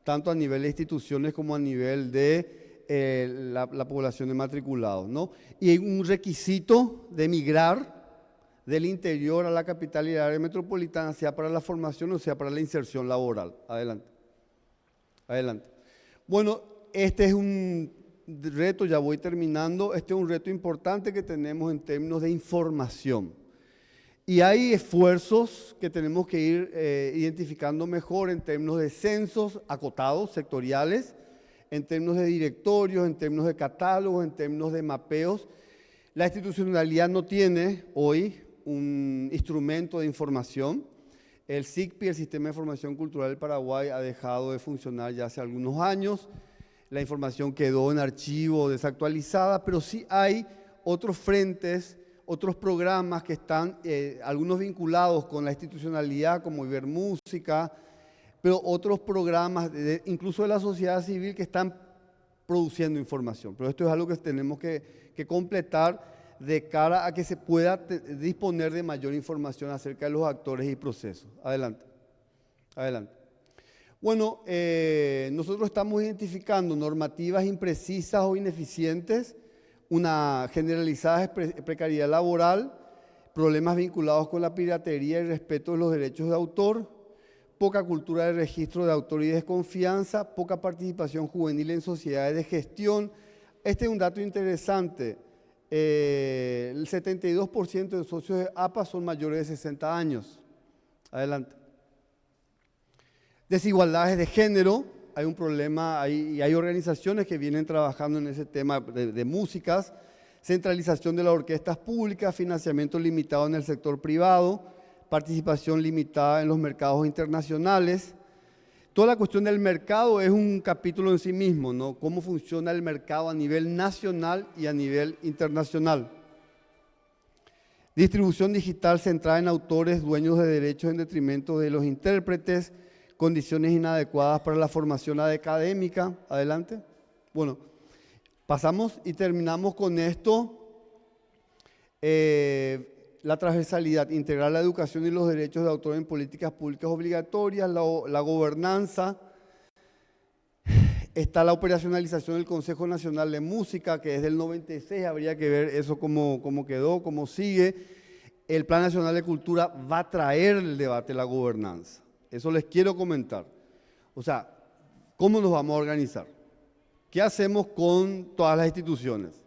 Speaker 16: tanto a nivel de instituciones como a nivel de la población de matriculados, ¿no? Y hay un requisito de migrar del interior a la capital y el área metropolitana, sea para la formación o sea para la inserción laboral. Adelante. Adelante. Bueno, este es un reto, ya voy terminando, este es un reto importante que tenemos en términos de información. Y hay esfuerzos que tenemos que ir identificando mejor en términos de censos acotados, sectoriales, en términos de directorios, en términos de catálogos, en términos de mapeos. La institucionalidad no tiene hoy un instrumento de información. El SICPI, el Sistema de Información Cultural del Paraguay, ha dejado de funcionar ya hace algunos años. La información quedó en archivo desactualizada, pero sí hay otros frentes, otros programas que están, algunos vinculados con la institucionalidad como Ibermúsica, pero otros programas, incluso de la sociedad civil, que están produciendo información. Pero esto es algo que tenemos que completar de cara a que se pueda disponer de mayor información acerca de los actores y procesos. Adelante. Adelante. Bueno, nosotros estamos identificando normativas imprecisas o ineficientes, una generalizada precariedad laboral, problemas vinculados con la piratería y respeto de los derechos de autor, poca cultura de registro de autor y desconfianza, poca participación juvenil en sociedades de gestión. Este es un dato interesante. El 72% de socios de APA son mayores de 60 años. Adelante. Desigualdades de género. Hay un problema, y hay organizaciones que vienen trabajando en ese tema de músicas. Centralización de las orquestas públicas, financiamiento limitado en el sector privado, participación limitada en los mercados internacionales. Toda la cuestión del mercado es un capítulo en sí mismo, ¿no? Cómo funciona el mercado a nivel nacional y a nivel internacional. Distribución digital centrada en autores, dueños de derechos en detrimento de los intérpretes, condiciones inadecuadas para la formación académica. Adelante. Bueno, pasamos y terminamos con esto. La transversalidad, integrar la educación y los derechos de autor en políticas públicas obligatorias, la gobernanza. Está la operacionalización del Consejo Nacional de Música, que es del 96, habría que ver eso cómo quedó, cómo sigue. El Plan Nacional de Cultura va a traer el debate de la gobernanza. Eso les quiero comentar. O sea, ¿cómo nos vamos a organizar? ¿Qué hacemos con todas las instituciones?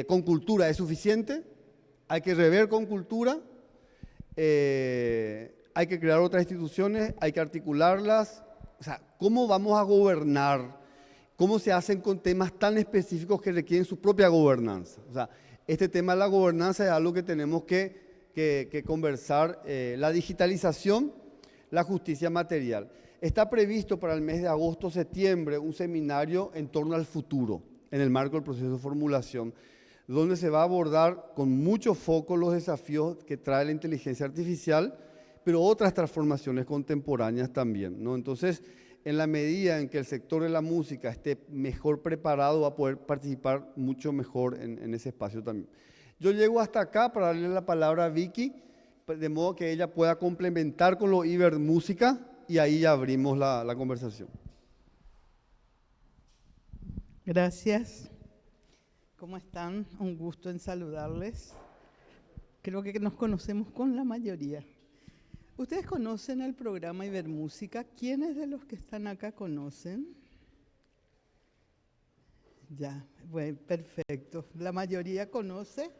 Speaker 16: ¿Con cultura es suficiente? ¿Hay que rever con cultura? ¿Hay que crear otras instituciones? ¿Hay que articularlas? O sea, ¿cómo vamos a gobernar? ¿Cómo se hacen con temas tan específicos que requieren su propia gobernanza? O sea, este tema de la gobernanza es algo que tenemos que conversar. La digitalización, la justicia material. Está previsto para el mes de agosto-septiembre un seminario en torno al futuro, en el marco del proceso de formulación, donde se va a abordar con mucho foco los desafíos que trae la inteligencia artificial, pero otras transformaciones contemporáneas también, ¿no? Entonces, en la medida en que el sector de la música esté mejor preparado, va a poder participar mucho mejor en ese espacio también. Yo llego hasta acá para darle la palabra a Vicky, de modo que ella pueda complementar con lo Ibermúsica, y ahí ya abrimos la conversación.
Speaker 6: Gracias. ¿Cómo están? Un gusto en saludarles. Creo que nos conocemos con la mayoría. ¿Ustedes conocen el programa Ibermúsica? ¿Quiénes de los que están acá conocen? Ya, bueno, perfecto. La mayoría conoce.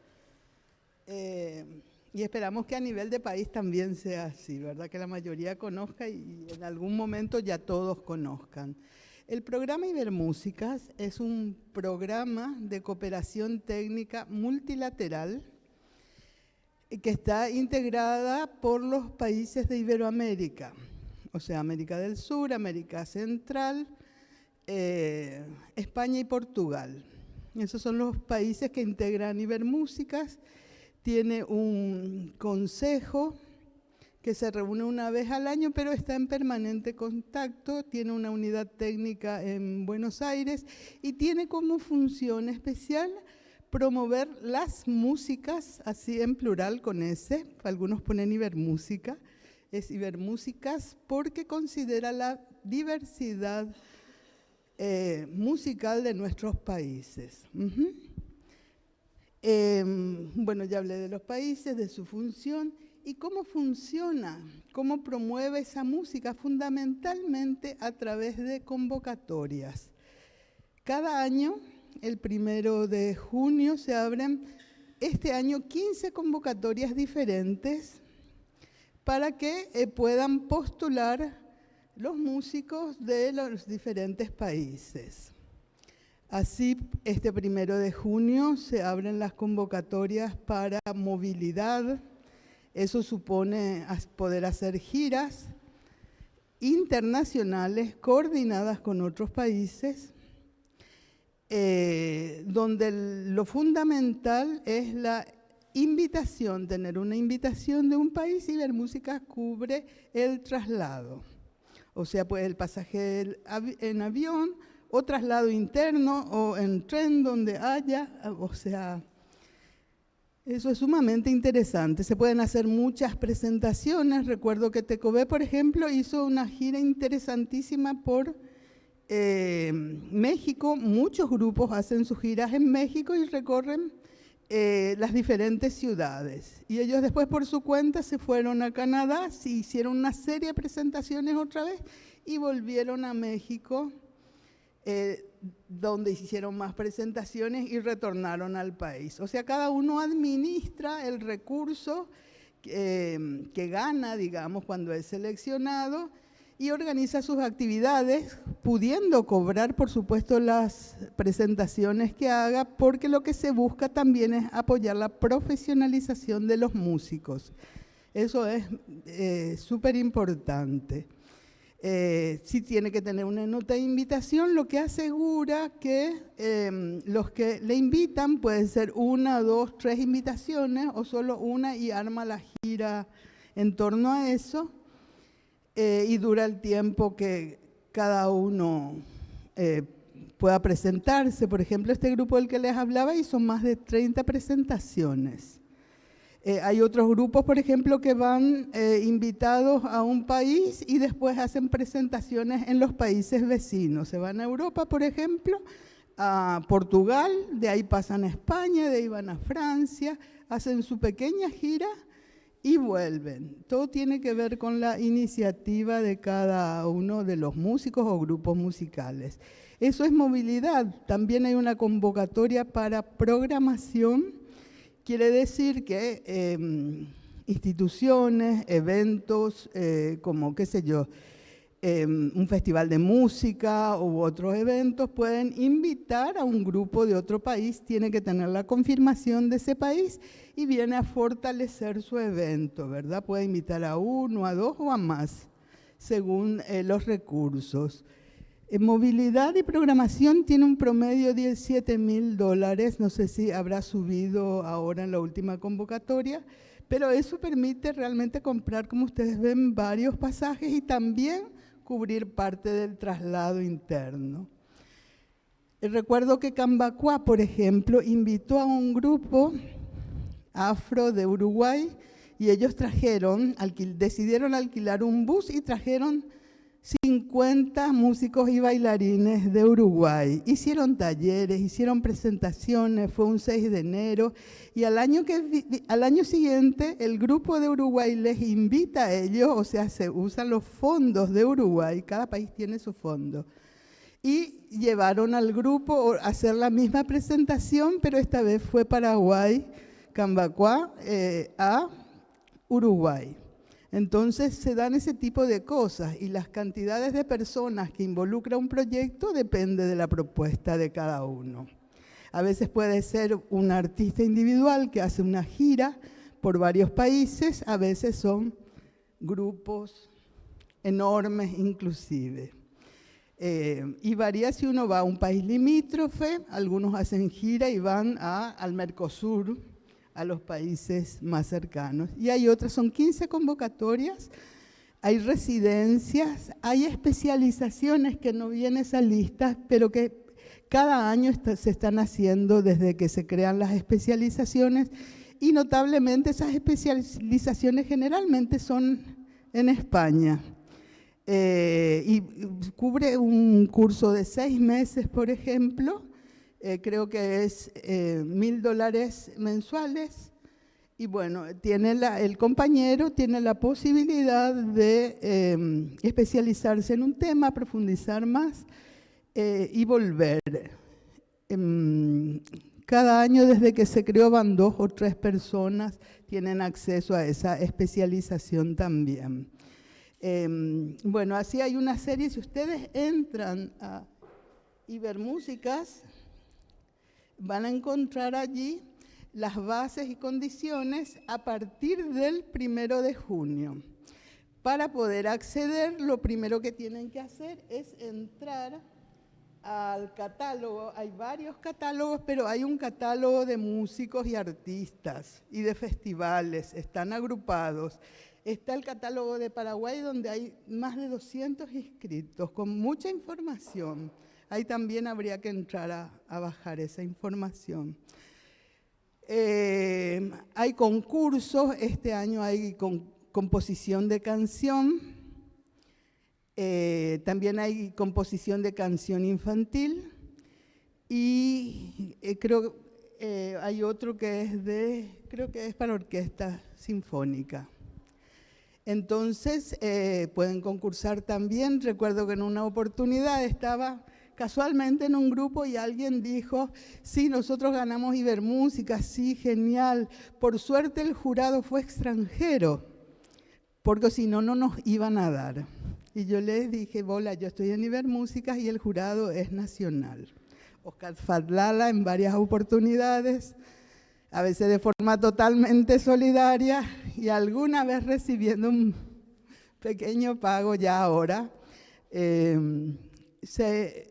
Speaker 6: Y esperamos que a nivel de país también sea así, ¿verdad? Que la mayoría conozca y en algún momento ya todos conozcan. El programa Ibermúsicas es un programa de cooperación técnica multilateral que está integrada por los países de Iberoamérica, o sea, América del Sur, América Central, España y Portugal. Esos son los países que integran Ibermúsicas. Tiene un consejo que se reúne una vez al año, pero está en permanente contacto, tiene una unidad técnica en Buenos Aires y tiene como función especial promover las músicas, así en plural con S, algunos ponen Ibermúsica, es Ibermúsicas porque considera la diversidad musical de nuestros países. Bueno, ya hablé de los países, de su función y cómo funciona, cómo promueve esa música, fundamentalmente a través de convocatorias. Cada año, el 1 de junio, se abren este año 15 convocatorias diferentes para que puedan postular los músicos de los diferentes países. Así, este 1 de junio se abren las convocatorias para movilidad. Eso supone poder hacer giras internacionales coordinadas con otros países, donde lo fundamental es la invitación, tener una invitación de un país. Ibermúsica cubre el traslado. O sea, pues el pasaje en avión, o traslado interno, o en tren donde haya, o sea, eso es sumamente interesante. Se pueden hacer muchas presentaciones. Recuerdo que Tecobé, por ejemplo, hizo una gira interesantísima por México. Muchos grupos hacen sus giras en México y recorren las diferentes ciudades. Y ellos después por su cuenta se fueron a Canadá, se hicieron una serie de presentaciones otra vez y volvieron a México, donde hicieron más presentaciones y retornaron al país. O sea, cada uno administra el recurso que gana, digamos, cuando es seleccionado, y organiza sus actividades, pudiendo cobrar, por supuesto, las presentaciones que haga, porque lo que se busca también es apoyar la profesionalización de los músicos. Eso es súper importante. Sí tiene que tener una nota de invitación, lo que asegura que los que le invitan pueden ser 1, 2, 3 invitaciones o solo una, y arma la gira en torno a eso, y dura el tiempo que cada uno pueda presentarse. Por ejemplo, este grupo del que les hablaba hizo más de 30 presentaciones. Hay otros grupos, por ejemplo, que van invitados a un país y después hacen presentaciones en los países vecinos. Se van a Europa, por ejemplo, a Portugal, de ahí pasan a España, de ahí van a Francia, hacen su pequeña gira y vuelven. Todo tiene que ver con la iniciativa de cada uno de los músicos o grupos musicales. Eso es movilidad. También hay una convocatoria para programación. Quiere decir que instituciones, eventos, como qué sé yo, un festival de música u otros eventos pueden invitar a un grupo de otro país, tiene que tener la confirmación de ese país y viene a fortalecer su evento, ¿verdad? Puede invitar a 1, a 2 o a más, según los recursos. Movilidad y programación tiene un promedio de $17.000, no sé si habrá subido ahora en la última convocatoria, pero eso permite realmente comprar, como ustedes ven, varios pasajes y también cubrir parte del traslado interno. Recuerdo que Cambacuá, por ejemplo, invitó a un grupo afro de Uruguay y ellos decidieron alquilar un bus y trajeron 50 músicos y bailarines de Uruguay. Hicieron talleres, hicieron presentaciones, fue un 6 de enero y al año siguiente el grupo de Uruguay les invita a ellos, o sea, se usan los fondos de Uruguay, cada país tiene su fondo, y llevaron al grupo a hacer la misma presentación, pero esta vez fue Paraguay, Cambacuá, a Uruguay. Entonces se dan ese tipo de cosas y las cantidades de personas que involucra un proyecto depende de la propuesta de cada uno. A veces puede ser un artista individual que hace una gira por varios países, a veces son grupos enormes inclusive. Y varía si uno va a un país limítrofe, algunos hacen gira y van al Mercosur, a los países más cercanos. Y hay otras, son 15 convocatorias, hay residencias, hay especializaciones que no vienen esa lista, pero que cada año se están haciendo desde que se crean las especializaciones, y notablemente esas especializaciones generalmente son en España. Y cubre un curso de 6 meses, por ejemplo, creo que es $1.000 mensuales, y bueno, el compañero tiene la posibilidad de especializarse en un tema, profundizar más y volver. Cada año desde que se creó van 2 o 3 personas, tienen acceso a esa especialización también. Bueno, así hay una serie, si ustedes entran a Ibermúsicas, van a encontrar allí las bases y condiciones a partir del 1 de junio. Para poder acceder, lo primero que tienen que hacer es entrar al catálogo, hay varios catálogos, pero hay un catálogo de músicos y artistas y de festivales, están agrupados. Está el catálogo de Paraguay, donde hay más de 200 inscritos, con mucha información. Ahí también habría que entrar a bajar esa información. Hay concursos, este año hay composición de canción, también hay composición de canción infantil y creo hay otro que creo que es para orquesta sinfónica. Entonces pueden concursar también. Recuerdo que en una oportunidad estaba casualmente en un grupo y alguien dijo, sí, nosotros ganamos Ibermúsica, sí, genial. Por suerte el jurado fue extranjero, porque si no, no nos iban a dar. Y yo les dije, bola, yo estoy en Ibermúsica y el jurado es nacional. Oscar Fadlala en varias oportunidades, a veces de forma totalmente solidaria y alguna vez recibiendo un pequeño pago ya ahora, se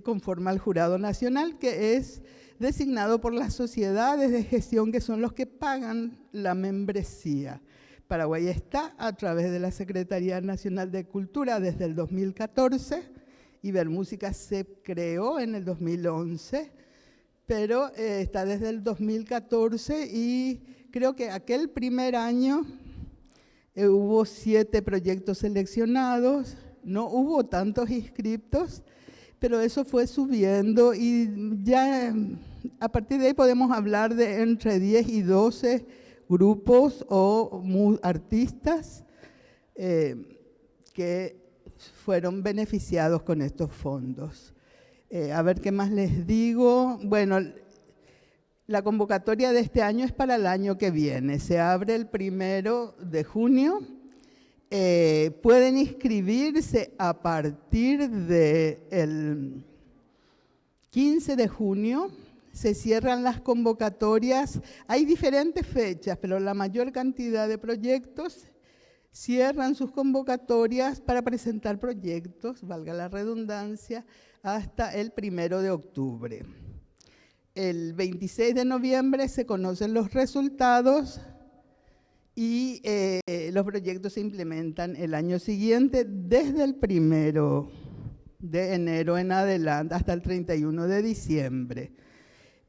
Speaker 6: conforma al Jurado Nacional, que es designado por las sociedades de gestión, que son los que pagan la membresía. Paraguay está a través de la Secretaría Nacional de Cultura desde el 2014, Ibermúsica se creó en el 2011, pero está desde el 2014 y creo que aquel primer año hubo 7 proyectos seleccionados, no hubo tantos inscriptos, pero eso fue subiendo y ya a partir de ahí podemos hablar de entre 10 y 12 grupos o artistas que fueron beneficiados con estos fondos. A ver qué más les digo. Bueno, la convocatoria de este año es para el año que viene. Se abre el 1 de junio. Pueden inscribirse a partir del 15 de junio. Se cierran las convocatorias. Hay diferentes fechas, pero la mayor cantidad de proyectos cierran sus convocatorias para presentar proyectos, valga la redundancia, hasta el 1 de octubre. El 26 de noviembre se conocen los resultados y los proyectos se implementan el año siguiente desde el 1 de enero en adelante hasta el 31 de diciembre.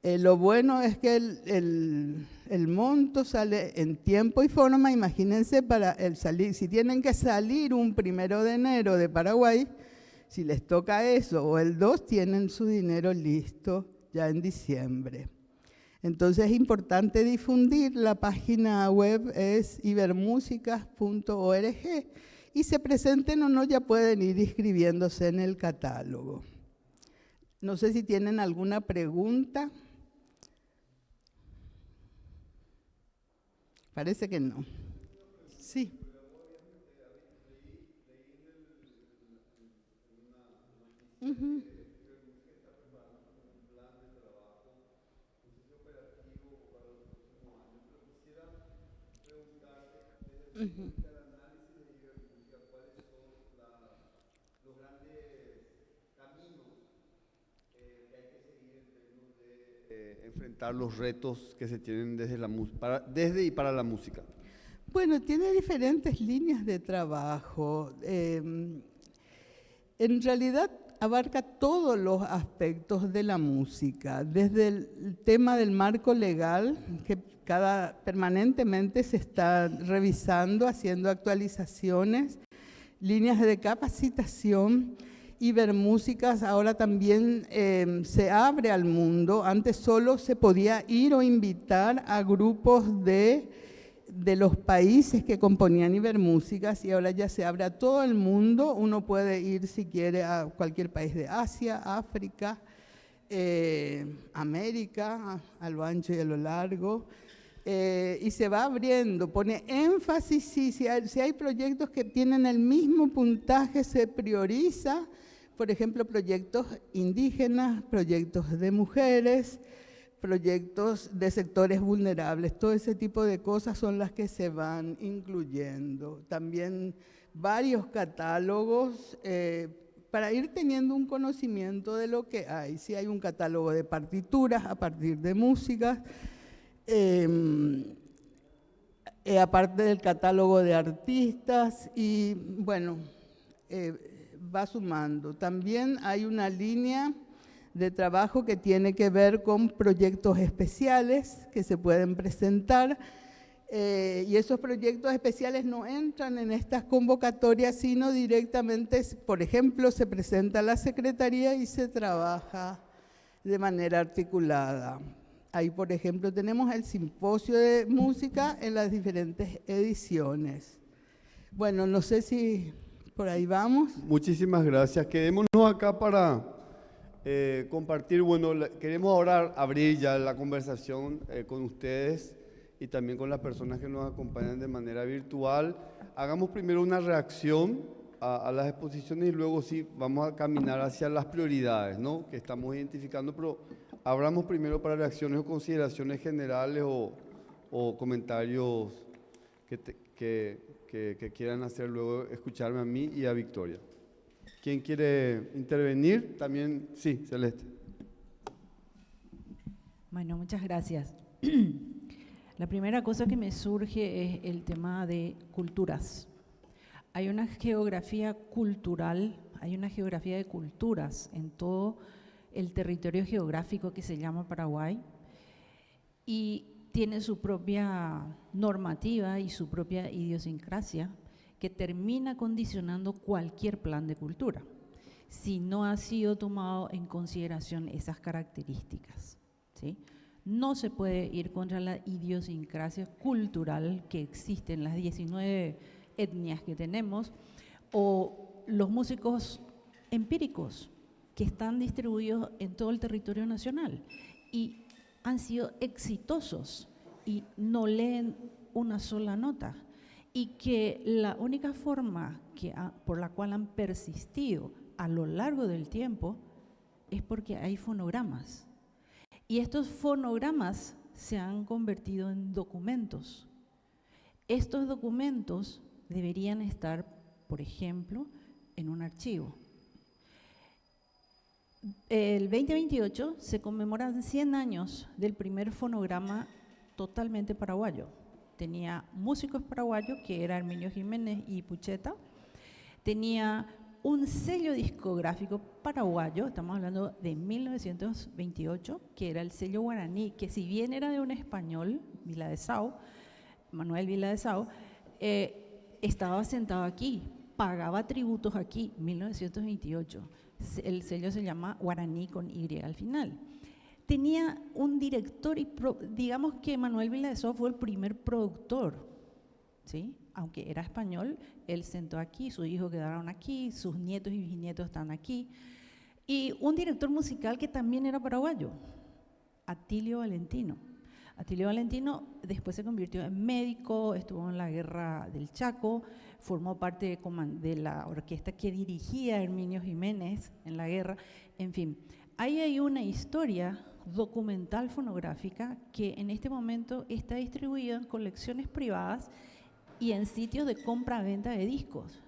Speaker 6: Lo bueno es que el monto sale en tiempo y forma. Imagínense, para el salir, si tienen que salir un 1 de enero de Paraguay, si les toca eso, o el 2, tienen su dinero listo ya en diciembre. Entonces es importante difundir. La página web es ibermusicas.org y se presenten o no, ya pueden ir inscribiéndose en el catálogo. No sé si tienen alguna pregunta. Parece que no. Sí. Uh-huh. Uh-huh.
Speaker 16: Enfrentar los retos que se tienen desde y para la música.
Speaker 6: Bueno, tiene diferentes líneas de trabajo. En realidad abarca todos los aspectos de la música, desde el tema del marco legal, que permanentemente se está revisando, haciendo actualizaciones, líneas de capacitación. Ibermúsicas ahora también se abre al mundo. Antes solo se podía ir o invitar a grupos de los países que componían Ibermúsicas y ahora ya se abre a todo el mundo. Uno puede ir si quiere a cualquier país de Asia, África, América, a lo ancho y a lo largo. Y se va abriendo, pone énfasis, si hay proyectos que tienen el mismo puntaje, se prioriza, por ejemplo, proyectos indígenas, proyectos de mujeres, proyectos de sectores vulnerables, todo ese tipo de cosas son las que se van incluyendo. También varios catálogos para ir teniendo un conocimiento de lo que hay. Si hay un catálogo de partituras a partir de músicas, aparte del catálogo de artistas, y bueno, va sumando. También hay una línea de trabajo que tiene que ver con proyectos especiales que se pueden presentar, y esos proyectos especiales no entran en estas convocatorias, sino directamente, por ejemplo, se presenta a la Secretaría y se trabaja de manera articulada. Ahí, por ejemplo, tenemos el simposio de música en las diferentes ediciones. Bueno, no sé si por ahí vamos.
Speaker 16: Muchísimas gracias. Quedémonos acá para compartir. Bueno, queremos ahora abrir ya la conversación con ustedes y también con las personas que nos acompañan de manera virtual. Hagamos primero una reacción a las exposiciones y luego sí vamos a caminar hacia las prioridades, ¿no?, que estamos identificando, pero abramos primero para reacciones o consideraciones generales o comentarios que quieran hacer, luego escucharme a mí y a Victoria. ¿Quién quiere intervenir? También, sí, Celeste.
Speaker 2: Bueno, muchas gracias. La primera cosa que me surge es el tema de culturas. Hay una geografía cultural, hay una geografía de culturas en todo el territorio geográfico que se llama Paraguay y tiene su propia normativa y su propia idiosincrasia que termina condicionando cualquier plan de cultura si no ha sido tomado en consideración esas características, ¿sí? No se puede ir contra la idiosincrasia cultural que existe en las 19 etnias que tenemos o los músicos empíricos que están distribuidos en todo el territorio nacional y han sido exitosos y no leen una sola nota y que la única forma por la cual han persistido a lo largo del tiempo es porque hay fonogramas. Y estos fonogramas se han convertido en documentos. Estos documentos deberían estar, por ejemplo, en un archivo. El 2028 se conmemoran 100 años del primer fonograma totalmente paraguayo. Tenía músicos paraguayos, que era Herminio Jiménez y Pucheta. Tenía un sello discográfico paraguayo, estamos hablando de 1928, que era el sello guaraní, que si bien era de un español, Manuel Vila de Sao, estaba sentado aquí, pagaba tributos aquí, 1928. El sello se llama Guaraní con Y al final. Tenía un director y digamos que Manuel Vila de Sao fue el primer productor, ¿sí? Aunque era español, él sentó aquí, sus hijos quedaron aquí, sus nietos y bisnietos están aquí. Y un director musical que también era paraguayo, Atilio Valentino. Atilio Valentino después se convirtió en médico, estuvo en la guerra del Chaco, formó parte de la orquesta que dirigía Herminio Jiménez en la guerra, en fin. Ahí hay una historia documental fonográfica que en este momento está distribuida en colecciones privadas y en sitios de compra-venta de discos,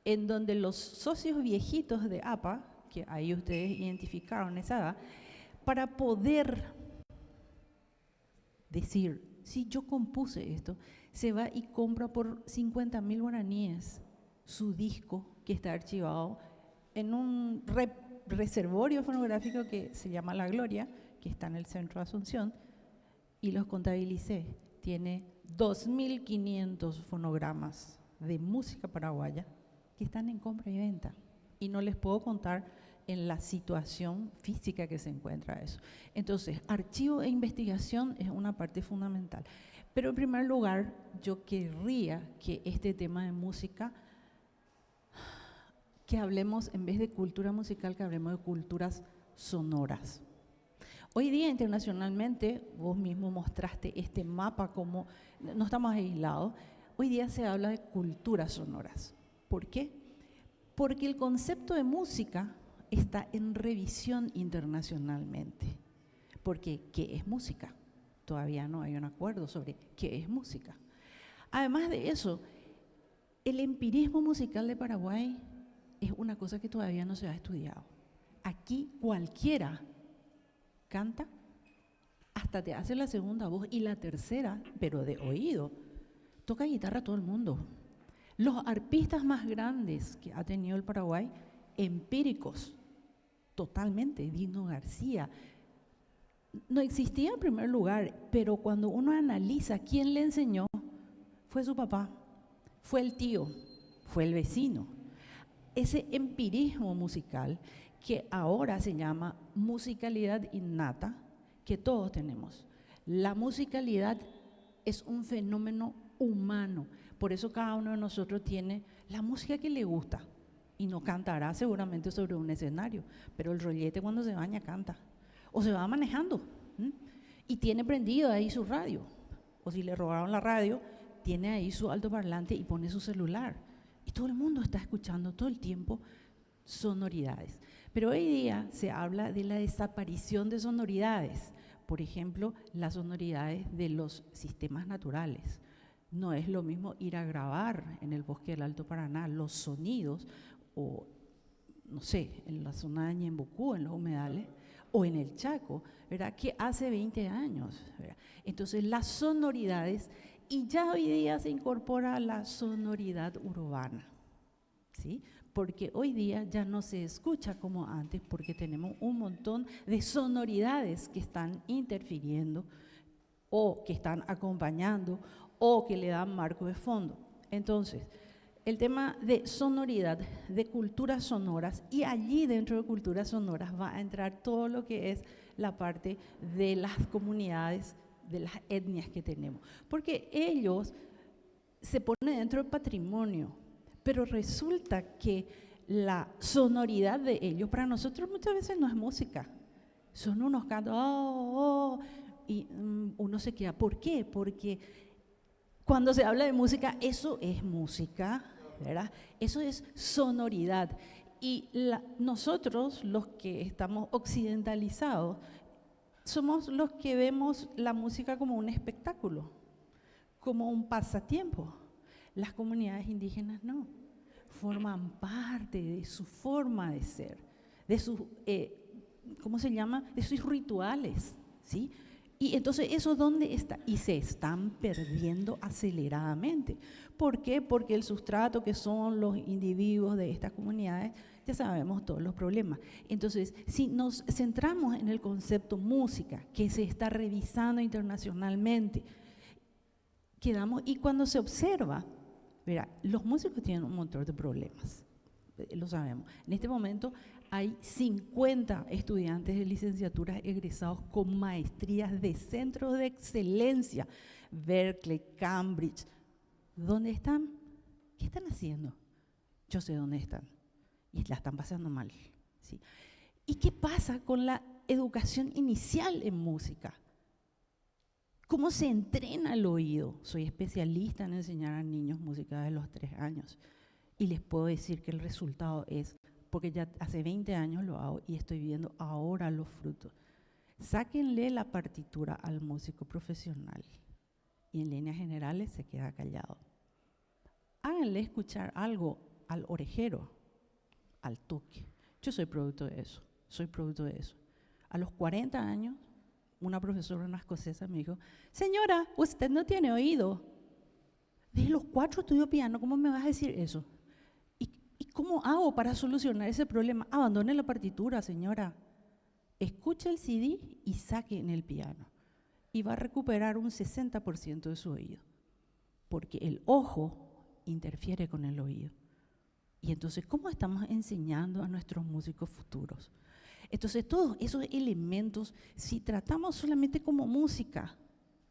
Speaker 2: en donde los socios viejitos de APA, que ahí ustedes identificaron esa edad, para poder decir, si yo compuse esto, se va y compra por 50.000 guaraníes su disco que está archivado en un reservorio fonográfico que se llama La Gloria, que está en el centro de Asunción, y los contabilicé. Tiene 2.500 fonogramas de música paraguaya que están en compra y venta. Y no les puedo contar en la situación física que se encuentra eso. Entonces, archivo e investigación es una parte fundamental. Pero en primer lugar, yo querría que este tema de música, que hablemos, en vez de cultura musical, que hablemos de culturas sonoras. Hoy día internacionalmente, vos mismo mostraste este mapa como, no estamos aislados, hoy día se habla de culturas sonoras. ¿Por qué? Porque el concepto de música está en revisión internacionalmente. Porque, ¿qué es música? Todavía no hay un acuerdo sobre qué es música. Además de eso, el empirismo musical de Paraguay es una cosa que todavía no se ha estudiado. Aquí cualquiera canta, hasta te hace la segunda voz y la tercera, pero de oído. Toca guitarra todo el mundo. Los arpistas más grandes que ha tenido el Paraguay, empíricos, totalmente, Dino García, no existía en primer lugar, pero cuando uno analiza quién le enseñó, fue su papá, fue el tío, fue el vecino. Ese empirismo musical que ahora se llama musicalidad innata, que todos tenemos. La musicalidad es un fenómeno humano, por eso cada uno de nosotros tiene la música que le gusta y no cantará seguramente sobre un escenario, pero el rollete cuando se baña canta, o se va manejando y tiene prendido ahí su radio, o si le robaron la radio, tiene ahí su altoparlante y pone su celular, y todo el mundo está escuchando todo el tiempo sonoridades. Pero hoy día se habla de la desaparición de sonoridades, por ejemplo, las sonoridades de los sistemas naturales. No es lo mismo ir a grabar en el bosque del Alto Paraná los sonidos, o no sé, en la zona de Ñembucú, en los humedales, o en el Chaco, ¿verdad?, que hace 20 años, ¿verdad? Entonces las sonoridades, y ya hoy día se incorpora la sonoridad urbana, ¿sí? Porque hoy día ya no se escucha como antes, porque tenemos un montón de sonoridades que están interfiriendo, o que están acompañando, o que le dan marco de fondo. Entonces, el tema de sonoridad, de culturas sonoras, y allí dentro de culturas sonoras va a entrar todo lo que es la parte de las comunidades, de las etnias que tenemos. Porque ellos se ponen dentro del patrimonio, pero resulta que la sonoridad de ellos para nosotros muchas veces no es música. Son unos cantos, y uno se queda. ¿Por qué? Porque cuando se habla de música, eso es música, ¿verdad? Eso es sonoridad. Y nosotros, los que estamos occidentalizados, somos los que vemos la música como un espectáculo, como un pasatiempo. Las comunidades indígenas no, forman parte de su forma de ser, de sus, ¿cómo se llama?, de sus rituales, ¿sí? Y entonces, ¿eso dónde está? Y se están perdiendo aceleradamente. ¿Por qué? Porque el sustrato que son los individuos de estas comunidades, ya sabemos todos los problemas. Entonces, si nos centramos en el concepto música, que se está revisando internacionalmente, quedamos, y cuando se observa, verá, los músicos tienen un montón de problemas, lo sabemos. En este momento hay 50 estudiantes de licenciatura egresados con maestrías de centros de excelencia, Berkeley, Cambridge. ¿Dónde están? ¿Qué están haciendo? Yo sé dónde están y la están pasando mal, ¿sí? ¿Y qué pasa con la educación inicial en música? ¿Cómo se entrena el oído? Soy especialista en enseñar a niños música desde los 3 años y les puedo decir que el resultado es, porque ya hace 20 años lo hago y estoy viendo ahora los frutos. Sáquenle la partitura al músico profesional y en líneas generales se queda callado. Háganle escuchar algo al orejero, al toque. Yo soy producto de eso, A los 40 años, una profesora, una escocesa, me dijo, señora, usted no tiene oído. Desde los 4 estudio piano, ¿cómo me vas a decir eso? ¿Y cómo hago para solucionar ese problema? Abandone la partitura, señora. Escuche el CD y saque en el piano. Y va a recuperar un 60% de su oído. Porque el ojo interfiere con el oído. Y entonces, ¿cómo estamos enseñando a nuestros músicos futuros? Entonces, todos esos elementos, si tratamos solamente como música,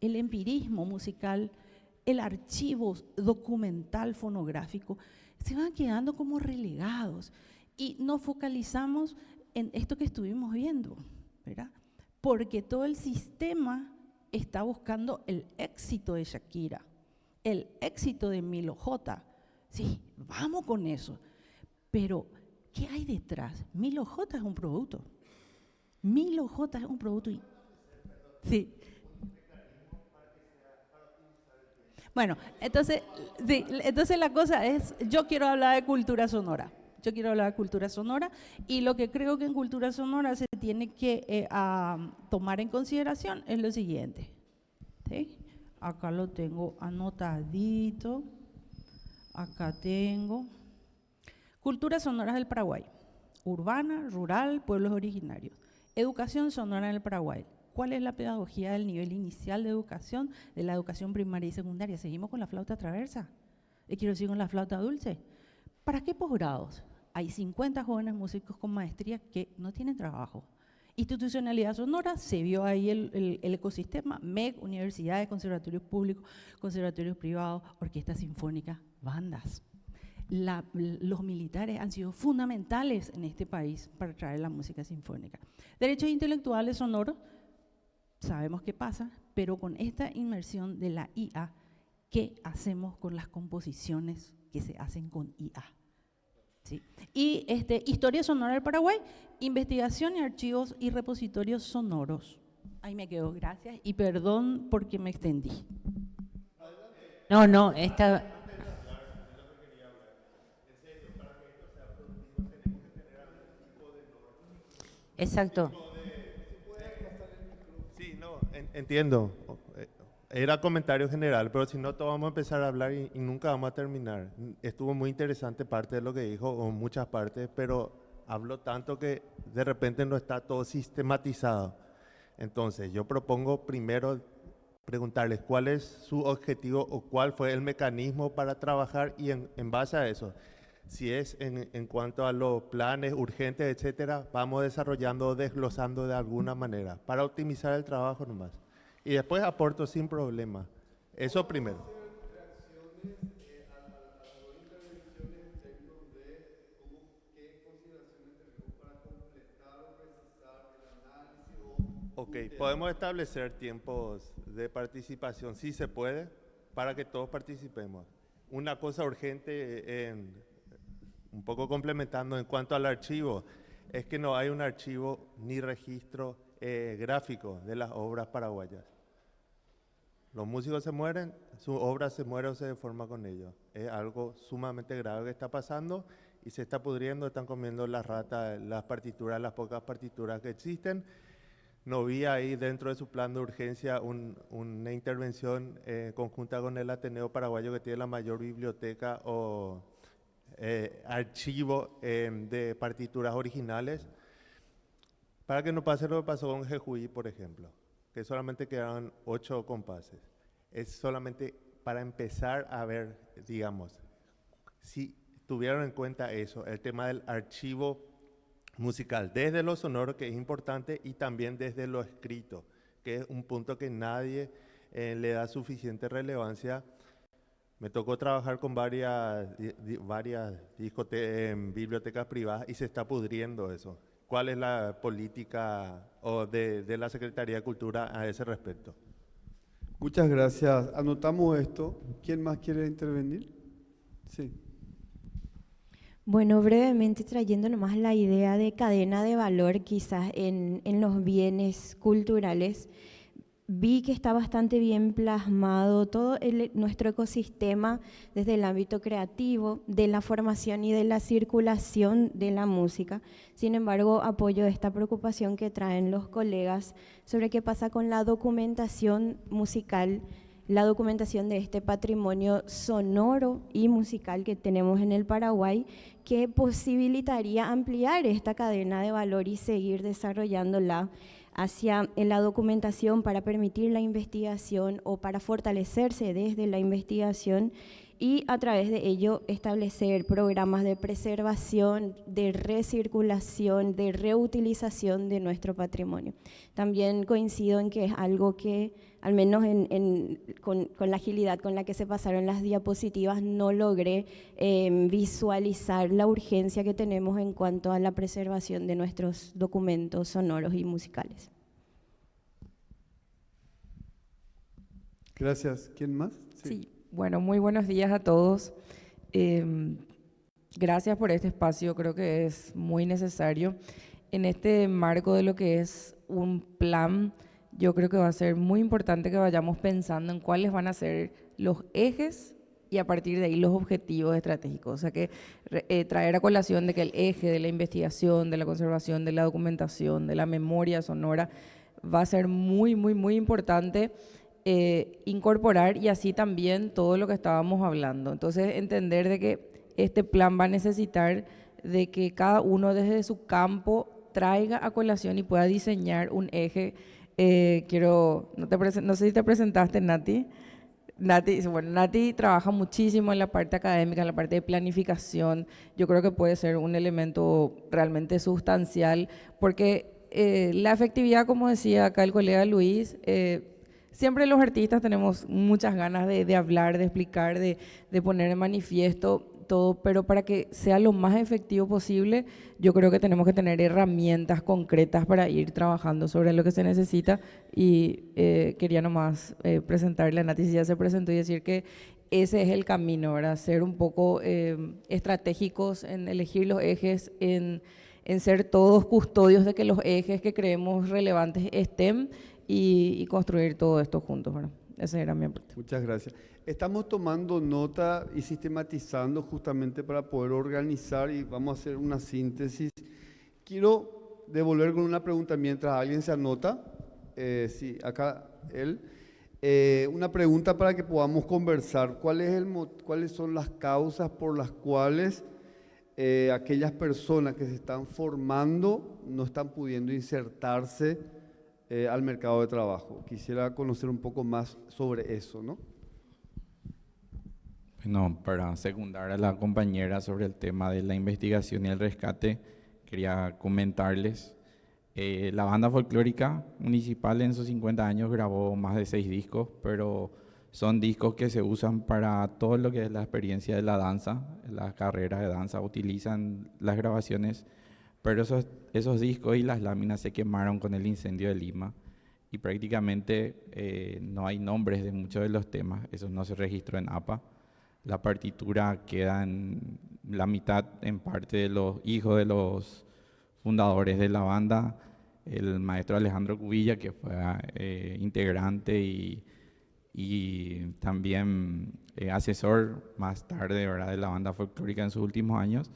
Speaker 2: el empirismo musical, el archivo documental fonográfico, se van quedando como relegados y nos focalizamos en esto que estuvimos viendo, ¿verdad? Porque todo el sistema está buscando el éxito de Shakira, el éxito de Milo J. Sí, vamos con eso. Pero, ¿qué hay detrás? Milo J es un producto. Milo J es un producto. Sí. Bueno, entonces la cosa es, yo quiero hablar de cultura sonora. Yo quiero hablar de cultura sonora y lo que creo que en cultura sonora se tiene que tomar en consideración es lo siguiente. ¿Sí? Acá lo tengo anotadito. Acá tengo culturas sonoras del Paraguay. Urbana, rural, pueblos originarios. Educación sonora en el Paraguay. ¿Cuál es la pedagogía del nivel inicial de educación, de la educación primaria y secundaria? ¿Seguimos con la flauta traversa? Quiero decir, con la flauta dulce. ¿Para qué posgrados? Hay 50 jóvenes músicos con maestría que no tienen trabajo. Institucionalidad sonora, se vio ahí el ecosistema, MEC, universidades, conservatorios públicos, conservatorios privados, orquestas sinfónicas, bandas. Los militares han sido fundamentales en este país para traer la música sinfónica. Derechos intelectuales sonoros, sabemos qué pasa, pero con esta inmersión de la IA, ¿qué hacemos con las composiciones que se hacen con IA? ¿Sí? Y historia sonora del Paraguay, investigación y archivos y repositorios sonoros. Ahí me quedo, gracias, y perdón porque me extendí.
Speaker 1: No, esta... Exacto.
Speaker 8: Sí, no, entiendo. Era comentario general, pero si no, todos vamos a empezar a hablar y nunca vamos a terminar. Estuvo muy interesante parte de lo que dijo, o muchas partes, pero habló tanto que de repente no está todo sistematizado. Entonces, yo propongo primero preguntarles cuál es su objetivo o cuál fue el mecanismo para trabajar y en base a eso, si es en cuanto a los planes urgentes, etcétera, vamos desarrollando o desglosando de alguna manera para optimizar el trabajo nomás. Y después aporto sin problema. Eso primero. Ok, podemos establecer tiempos de participación, si se puede, para que todos participemos. Una cosa urgente, un poco complementando en cuanto al archivo, es que no hay un archivo ni registro gráfico de las obras paraguayas. Los músicos se mueren, su obra se muere o se deforma con ellos. Es algo sumamente grave que está pasando y se está pudriendo, están comiendo las ratas, las partituras, las pocas partituras que existen. No vi ahí dentro de su plan de urgencia una intervención conjunta con el Ateneo Paraguayo, que tiene la mayor biblioteca o archivo de partituras originales, para que no pase lo que pasó con Jejuí, por ejemplo, que solamente quedaron 8 compases. Es solamente para empezar a ver, digamos, si tuvieron en cuenta eso, el tema del archivo musical, desde lo sonoro, que es importante, y también desde lo escrito, que es un punto que nadie le da suficiente relevancia. Me tocó trabajar con varias bibliotecas privadas y se está pudriendo eso. ¿Cuál es la política de la Secretaría de Cultura a ese respecto?
Speaker 16: Muchas gracias. Anotamos esto. ¿Quién más quiere intervenir? Sí.
Speaker 5: Bueno, brevemente trayendo nomás la idea de cadena de valor quizás en los bienes culturales, vi que está bastante bien plasmado todo nuestro ecosistema desde el ámbito creativo, de la formación y de la circulación de la música. Sin embargo, apoyo esta preocupación que traen los colegas sobre qué pasa con la documentación musical, la documentación de este patrimonio sonoro y musical que tenemos en el Paraguay, que posibilitaría ampliar esta cadena de valor y seguir desarrollándola hacia la documentación para permitir la investigación o para fortalecerse desde la investigación y a través de ello establecer programas de preservación, de recirculación, de reutilización de nuestro patrimonio. También coincido en que es algo que, al menos con la agilidad con la que se pasaron las diapositivas, no logré visualizar la urgencia que tenemos en cuanto a la preservación de nuestros documentos sonoros y musicales.
Speaker 16: Gracias. ¿Quién más?
Speaker 17: Sí. Bueno, muy buenos días a todos. Gracias por este espacio, creo que es muy necesario. En este marco de lo que es un plan, yo creo que va a ser muy importante que vayamos pensando en cuáles van a ser los ejes y a partir de ahí los objetivos estratégicos. O sea que traer a colación de que el eje de la investigación, de la conservación, de la documentación, de la memoria sonora va a ser muy, muy, muy importante incorporar, y así también todo lo que estábamos hablando. Entonces, entender de que este plan va a necesitar de que cada uno desde su campo traiga a colación y pueda diseñar un eje. No sé si te presentaste, Nati. Nati trabaja muchísimo en la parte académica, en la parte de planificación. Yo creo que puede ser un elemento realmente sustancial, porque la efectividad, como decía acá el colega Luis, siempre los artistas tenemos muchas ganas de hablar, de explicar, de poner en manifiesto todo, pero para que sea lo más efectivo posible, yo creo que tenemos que tener herramientas concretas para ir trabajando sobre lo que se necesita. Y quería nomás presentarle a Nati, si ya se presentó, y decir que ese es el camino, ¿verdad? Ser un poco estratégicos en elegir los ejes, en ser todos custodios de que los ejes que creemos relevantes estén, y construir todo esto juntos, ¿verdad? Ese era mi aporte.
Speaker 16: Muchas gracias. Estamos tomando nota y sistematizando justamente para poder organizar, y vamos a hacer una síntesis. Quiero devolver con una pregunta mientras alguien se anota. Sí, acá él. Una pregunta para que podamos conversar. ¿Cuáles son las causas por las cuales aquellas personas que se están formando no están pudiendo insertarse al mercado de trabajo? Quisiera conocer un poco más sobre eso, ¿no?
Speaker 3: Bueno, para secundar a la compañera sobre el tema de la investigación y el rescate, quería comentarles. La banda folclórica municipal en sus 50 años grabó más de 6 discos, pero son discos que se usan para todo lo que es la experiencia de la danza, la carrera de danza. Utilizan las grabaciones, pero esos discos y las láminas se quemaron con el incendio de Lima, y prácticamente no hay nombres de muchos de los temas. Eso no se registró en APA. La partitura queda en la mitad, en parte, de los hijos de los fundadores de la banda, el maestro Alejandro Cubilla, que fue integrante y también asesor más tarde, ¿verdad?, de la banda folclórica en sus últimos años.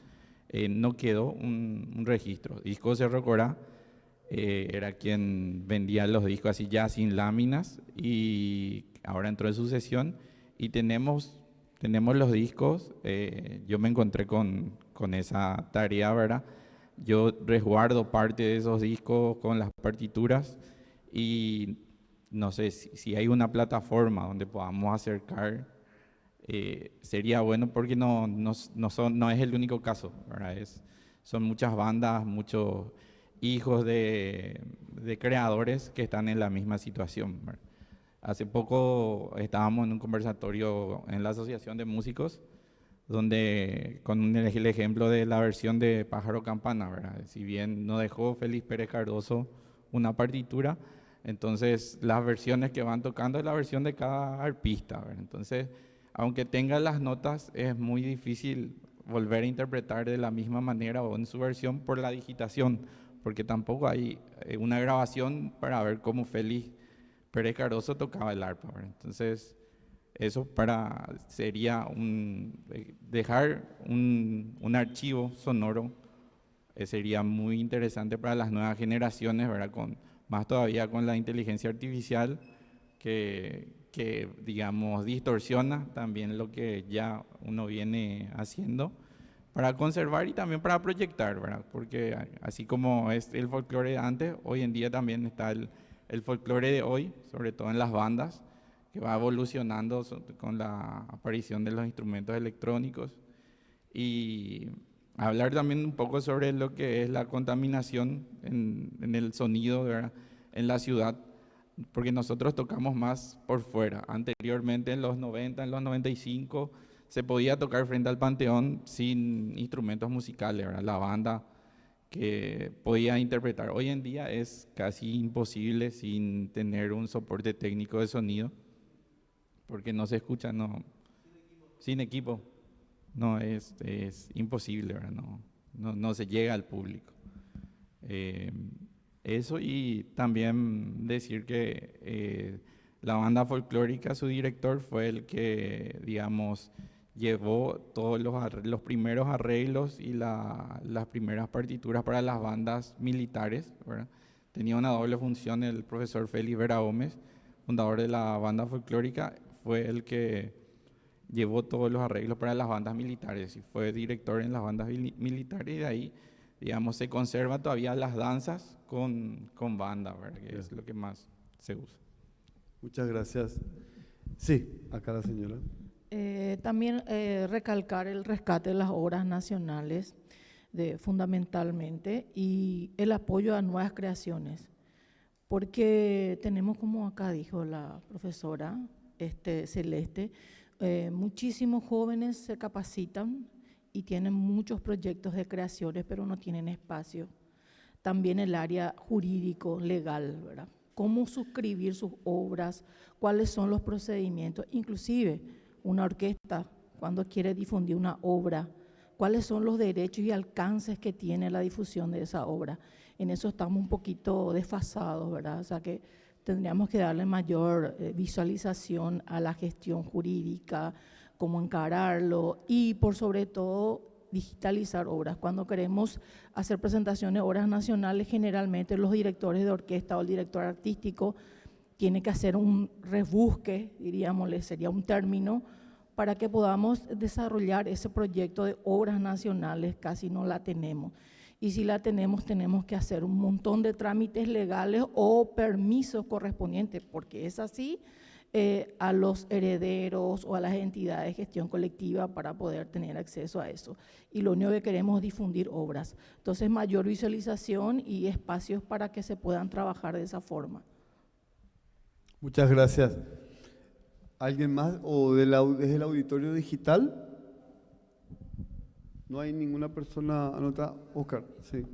Speaker 3: No quedó un registro. Disco Cerro Corá era quien vendía los discos así ya sin láminas, y ahora entró en sucesión y tenemos los discos. Yo me encontré con esa tarea, ¿verdad? Yo resguardo parte de esos discos con las partituras, y no sé si hay una plataforma donde podamos acercar, sería bueno, porque no es el único caso, ¿verdad? Son muchas bandas, muchos hijos de creadores que están en la misma situación, ¿verdad? Hace poco estábamos en un conversatorio en la Asociación de Músicos, donde con el ejemplo de la versión de Pájaro Campana, ¿verdad? Si bien no dejó Félix Pérez Cardoso una partitura, entonces las versiones que van tocando es la versión de cada arpista, ¿verdad? Entonces, aunque tenga las notas, es muy difícil volver a interpretar de la misma manera o en su versión por la digitación, porque tampoco hay una grabación para ver cómo Félix Pérez Cardoso tocaba el arpa, ¿verdad? Entonces, eso sería dejar un archivo sonoro, sería muy interesante para las nuevas generaciones, ¿verdad? Más todavía con la inteligencia artificial que digamos, distorsiona también lo que ya uno viene haciendo, para conservar y también para proyectar, ¿verdad? Porque así como es el folclore de antes, hoy en día también está el folclore de hoy, sobre todo en las bandas, que va evolucionando con la aparición de los instrumentos electrónicos. Y hablar también un poco sobre lo que es la contaminación en el sonido, ¿verdad?, en la ciudad, porque nosotros tocamos más por fuera. Anteriormente, en los 90, en los 95, se podía tocar frente al Panteón sin instrumentos musicales, ¿verdad? La banda que podía interpretar. Hoy en día es casi imposible sin tener un soporte técnico de sonido, porque no se escucha, sin equipo, no es imposible, ¿verdad? No se llega al público. Eso, y también decir que La banda folclórica, su director fue el que, digamos, llevó todos los primeros arreglos y las primeras partituras para las bandas militares, ¿verdad? Tenía una doble función. El profesor Félix Vera Gómez, fundador de la banda folclórica, fue el que llevó todos los arreglos para las bandas militares y fue director en las bandas militares, y de ahí, digamos, se conserva todavía las danzas con banda, ¿verdad? Que es lo que más se usa.
Speaker 16: Muchas gracias. Sí, acá la señora.
Speaker 4: También recalcar el rescate de las obras nacionales fundamentalmente, y el apoyo a nuevas creaciones, porque tenemos, como acá dijo la profesora Celeste, muchísimos jóvenes se capacitan y tienen muchos proyectos de creaciones, pero no tienen espacio. También el área jurídico, legal, ¿verdad? Cómo suscribir sus obras, cuáles son los procedimientos, inclusive una orquesta cuando quiere difundir una obra, cuáles son los derechos y alcances que tiene la difusión de esa obra. En eso estamos un poquito desfasados, ¿verdad? O sea que tendríamos que darle mayor visualización a la gestión jurídica, cómo encararlo y por sobre todo digitalizar obras. Cuando queremos hacer presentaciones de obras nacionales, generalmente los directores de orquesta o el director artístico tiene que hacer un rebusque, diríamos, sería un término, para que podamos desarrollar ese proyecto de obras nacionales. Casi no la tenemos. Y si la tenemos, tenemos que hacer un montón de trámites legales o permisos correspondientes, porque es así, a los herederos o a las entidades de gestión colectiva para poder tener acceso a eso. Y lo único que queremos es difundir obras. Entonces, mayor visualización y espacios para que se puedan trabajar de esa forma.
Speaker 16: Muchas gracias. ¿Alguien más? ¿O desde el auditorio digital? ¿No hay ninguna persona anotada? Oscar, sí.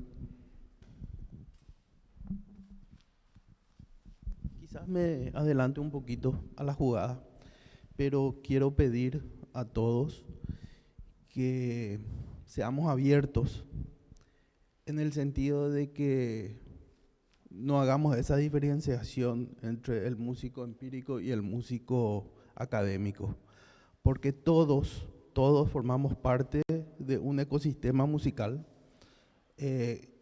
Speaker 7: Quizás me adelante un poquito a la jugada, pero quiero pedir a todos que seamos abiertos en el sentido de que no hagamos esa diferenciación entre el músico empírico y el músico académico, porque todos formamos parte de un ecosistema musical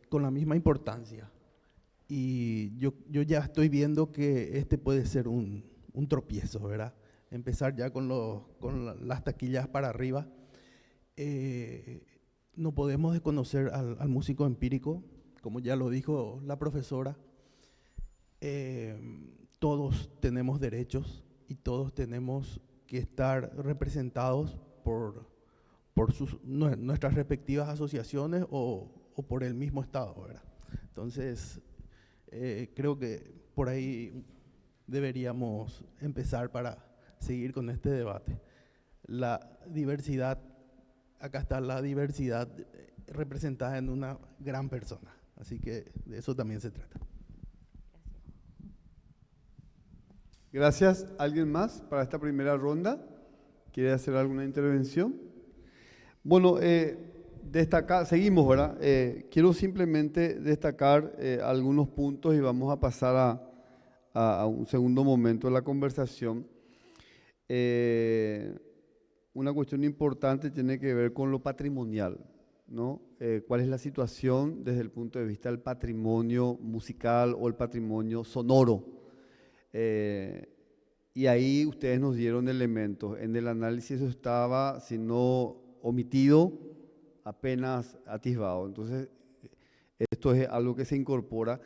Speaker 7: con la misma importancia. Y yo ya estoy viendo que este puede ser un tropiezo, ¿verdad? Empezar ya con las taquillas para arriba. No podemos desconocer al músico empírico, como ya lo dijo la profesora. Todos tenemos derechos y todos tenemos que estar representados por nuestras respectivas asociaciones o por el mismo Estado, ¿verdad? Entonces, creo que por ahí deberíamos empezar para seguir con este debate. La diversidad, acá está la diversidad representada en una gran persona, así que de eso también se trata.
Speaker 16: Gracias. ¿Alguien más para esta primera ronda? ¿Quiere hacer alguna intervención? Bueno, seguimos, ¿verdad? Quiero simplemente destacar algunos puntos y vamos a pasar a un segundo momento de la conversación. Una cuestión importante tiene que ver con lo patrimonial, ¿no? ¿Cuál es la situación desde el punto de vista del patrimonio musical o el patrimonio sonoro? Y ahí ustedes nos dieron elementos. En el análisis eso estaba, si no omitido, apenas atisbado. Entonces, esto es algo que se incorpora.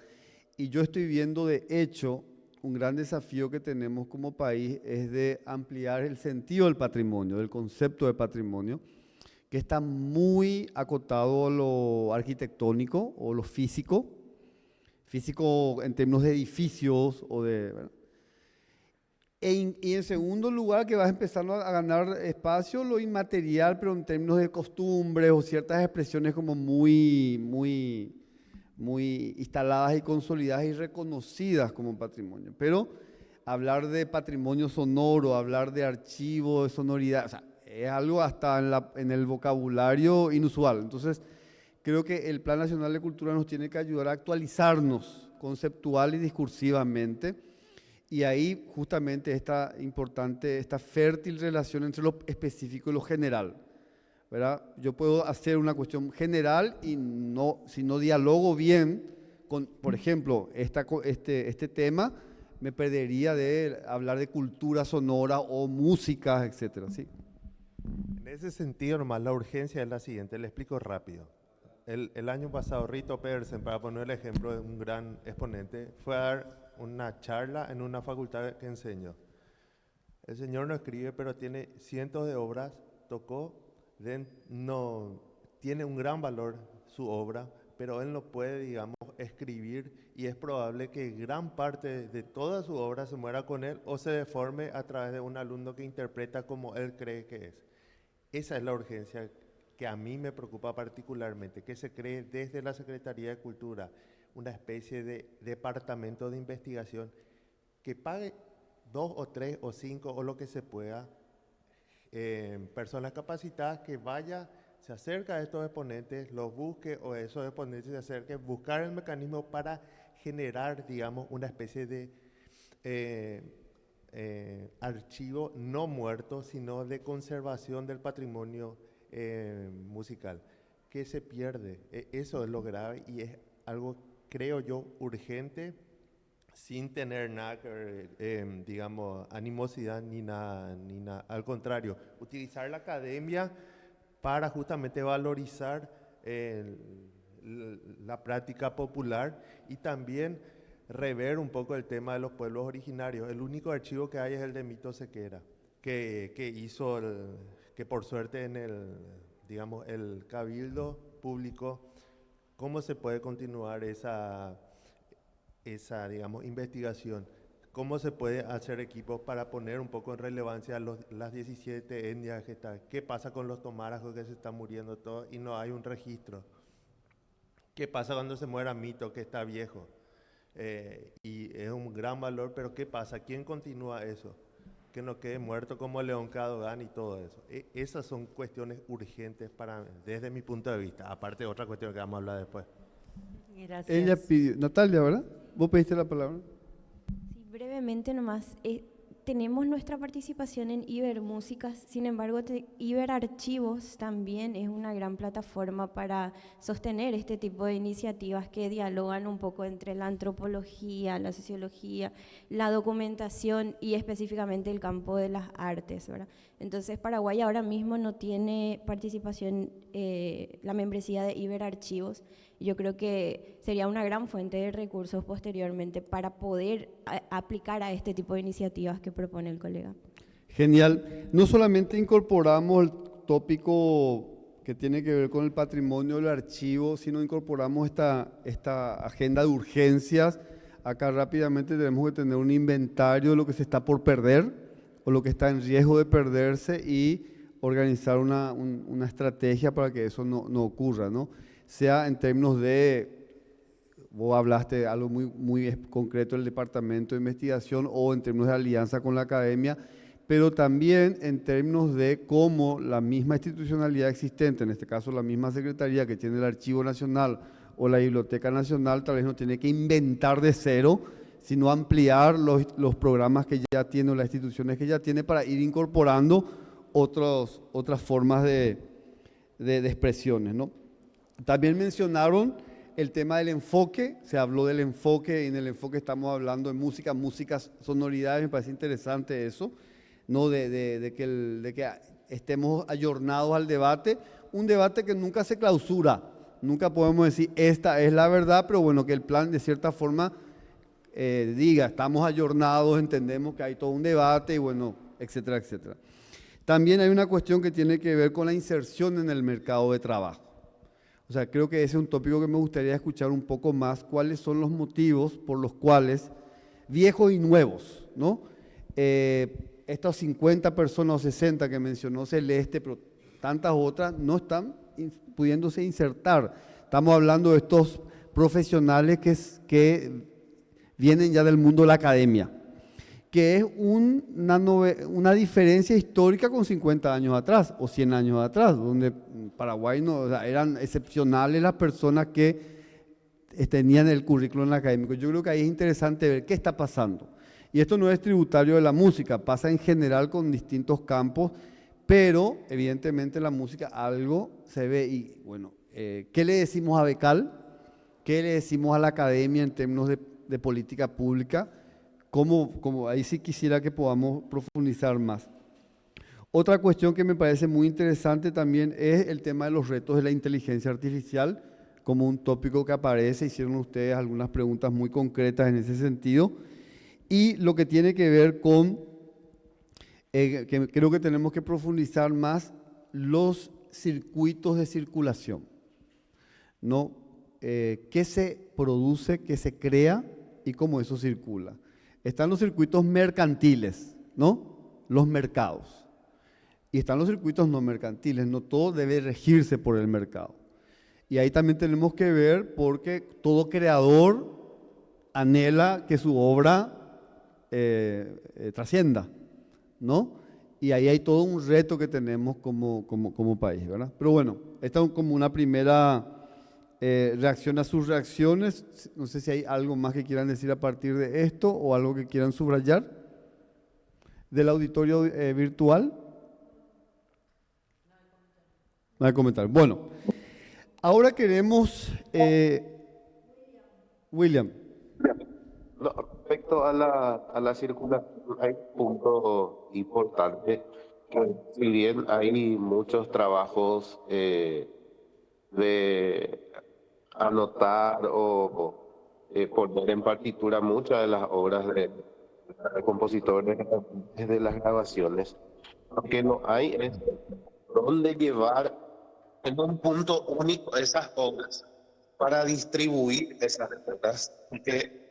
Speaker 16: Y yo estoy viendo, de hecho, un gran desafío que tenemos como país es de ampliar el sentido del patrimonio, del concepto de patrimonio, que está muy acotado a lo arquitectónico o lo físico en términos de edificios o de... ¿verdad? Y en segundo lugar, que vas empezando a ganar espacio lo inmaterial, pero en términos de costumbres o ciertas expresiones como muy instaladas y consolidadas y reconocidas como patrimonio. Pero hablar de patrimonio sonoro, hablar de archivo, de sonoridad, o sea, es algo hasta en el vocabulario inusual. Entonces, creo que el Plan Nacional de Cultura nos tiene que ayudar a actualizarnos conceptual y discursivamente Y ahí justamente esta importante, esta fértil relación entre lo específico y lo general, ¿verdad? Yo puedo hacer una cuestión general y si no dialogo bien con, por ejemplo, este tema, me perdería de hablar de cultura sonora o música, etcétera, ¿sí?
Speaker 8: En ese sentido, nomás la urgencia es la siguiente, le explico rápido. El año pasado, Rito Pedersen, para poner el ejemplo de un gran exponente, fue a dar una charla en una facultad que enseño. El señor no escribe, pero tiene cientos de obras, tiene un gran valor su obra, pero él no puede, digamos, escribir, y es probable que gran parte de toda su obra se muera con él o se deforme a través de un alumno que interpreta como él cree que es. Esa es la urgencia que a mí me preocupa particularmente, que se cree desde la Secretaría de Cultura una especie de departamento de investigación que pague 2 o 3 o 5 o lo que se pueda, personas capacitadas que vaya, se acerca a estos exponentes, los busque, o esos exponentes se acerquen, buscar el mecanismo para generar, digamos, una especie de archivo no muerto, sino de conservación del patrimonio musical, que se pierde. Eso es lo grave y es algo, creo yo, urgente, sin tener nada que ver, digamos, animosidad ni nada. Al contrario, utilizar la academia para justamente valorizar la práctica popular y también rever un poco el tema de los pueblos originarios. El único archivo que hay es el de Mito Sequera, que por suerte en el Cabildo publicó cómo se puede continuar esa digamos, investigación, cómo se puede hacer equipos para poner un poco en relevancia las 17 etnias que están, qué pasa con los tomarajos que se están muriendo todos y no hay un registro, qué pasa cuando se muera Mito, que está viejo, y es un gran valor, pero qué pasa, quién continúa eso, que no quede muerto como León Cadogan y todo eso. Esas son cuestiones urgentes desde mi punto de vista, aparte de otra cuestión que vamos a hablar después.
Speaker 1: Gracias.
Speaker 16: Ella pidió, Natalia, ¿verdad? ¿Vos pediste la palabra?
Speaker 5: Sí, brevemente nomás. Tenemos nuestra participación en Ibermúsicas, sin embargo, Iberarchivos también es una gran plataforma para sostener este tipo de iniciativas que dialogan un poco entre la antropología, la sociología, la documentación y específicamente el campo de las artes, ¿verdad? Entonces, Paraguay ahora mismo no tiene participación, la membresía de Iberarchivos. Yo creo que sería una gran fuente de recursos posteriormente para poder aplicar a este tipo de iniciativas que propone el colega.
Speaker 16: Genial. No solamente incorporamos el tópico que tiene que ver con el patrimonio del archivo, sino incorporamos esta agenda de urgencias. Acá rápidamente tenemos que tener un inventario de lo que se está por perder o lo que está en riesgo de perderse y organizar una estrategia para que eso no ocurra, ¿no? Sea en términos de, vos hablaste de algo muy concreto del departamento de investigación o en términos de alianza con la academia, pero también en términos de cómo la misma institucionalidad existente, en este caso la misma secretaría que tiene el Archivo Nacional o la Biblioteca Nacional, tal vez no tiene que inventar de cero, sino ampliar los programas que ya tiene o las instituciones que ya tiene para ir incorporando otras formas de expresiones, ¿no? También mencionaron el tema del enfoque, se habló del enfoque, y en el enfoque estamos hablando de músicas, sonoridades, me parece interesante eso, ¿no? de que estemos ayornados al debate, un debate que nunca se clausura, nunca podemos decir esta es la verdad, pero bueno, que el plan de cierta forma diga, estamos ayornados, entendemos que hay todo un debate y bueno, etcétera, etcétera. También hay una cuestión que tiene que ver con la inserción en el mercado de trabajo. O sea, creo que ese es un tópico que me gustaría escuchar un poco más, cuáles son los motivos por los cuales viejos y nuevos, ¿no? Estas 50 personas o 60 que mencionó Celeste, pero tantas otras no están pudiéndose insertar. Estamos hablando de estos profesionales que vienen ya del mundo de la academia, que es una diferencia histórica con 50 años atrás o 100 años atrás, donde en Paraguay no, o sea, eran excepcionales las personas que tenían el currículum académico. Yo creo que ahí es interesante ver qué está pasando. Y esto no es tributario de la música, pasa en general con distintos campos, pero evidentemente la música algo se ve. Y bueno, ¿qué le decimos a Becal? ¿Qué le decimos a la academia en términos de política pública? Ahí sí quisiera que podamos profundizar más. Otra cuestión que me parece muy interesante también es el tema de los retos de la inteligencia artificial, como un tópico que aparece. Hicieron ustedes algunas preguntas muy concretas en ese sentido. Y lo que tiene que ver con, que creo que tenemos que profundizar más, los circuitos de circulación, ¿no? ¿Qué se produce, qué se crea y cómo eso circula? Están los circuitos mercantiles, ¿no? Los mercados. Y están los circuitos no mercantiles, no todo debe regirse por el mercado. Y ahí también tenemos que ver, porque todo creador anhela que su obra trascienda, ¿no? Y ahí hay todo un reto que tenemos como país, ¿verdad? Pero bueno, esta es como una primera reacción a sus reacciones. No sé si hay algo más que quieran decir a partir de esto o algo que quieran subrayar del auditorio virtual. No hay comentario. Bueno, ahora queremos... William.
Speaker 11: No, respecto a la circulación, hay un punto importante, que si bien hay muchos trabajos de anotar o poner en partitura muchas de las obras de compositores de las grabaciones, lo que no hay es dónde llevar en un punto único esas obras para distribuir esas obras, que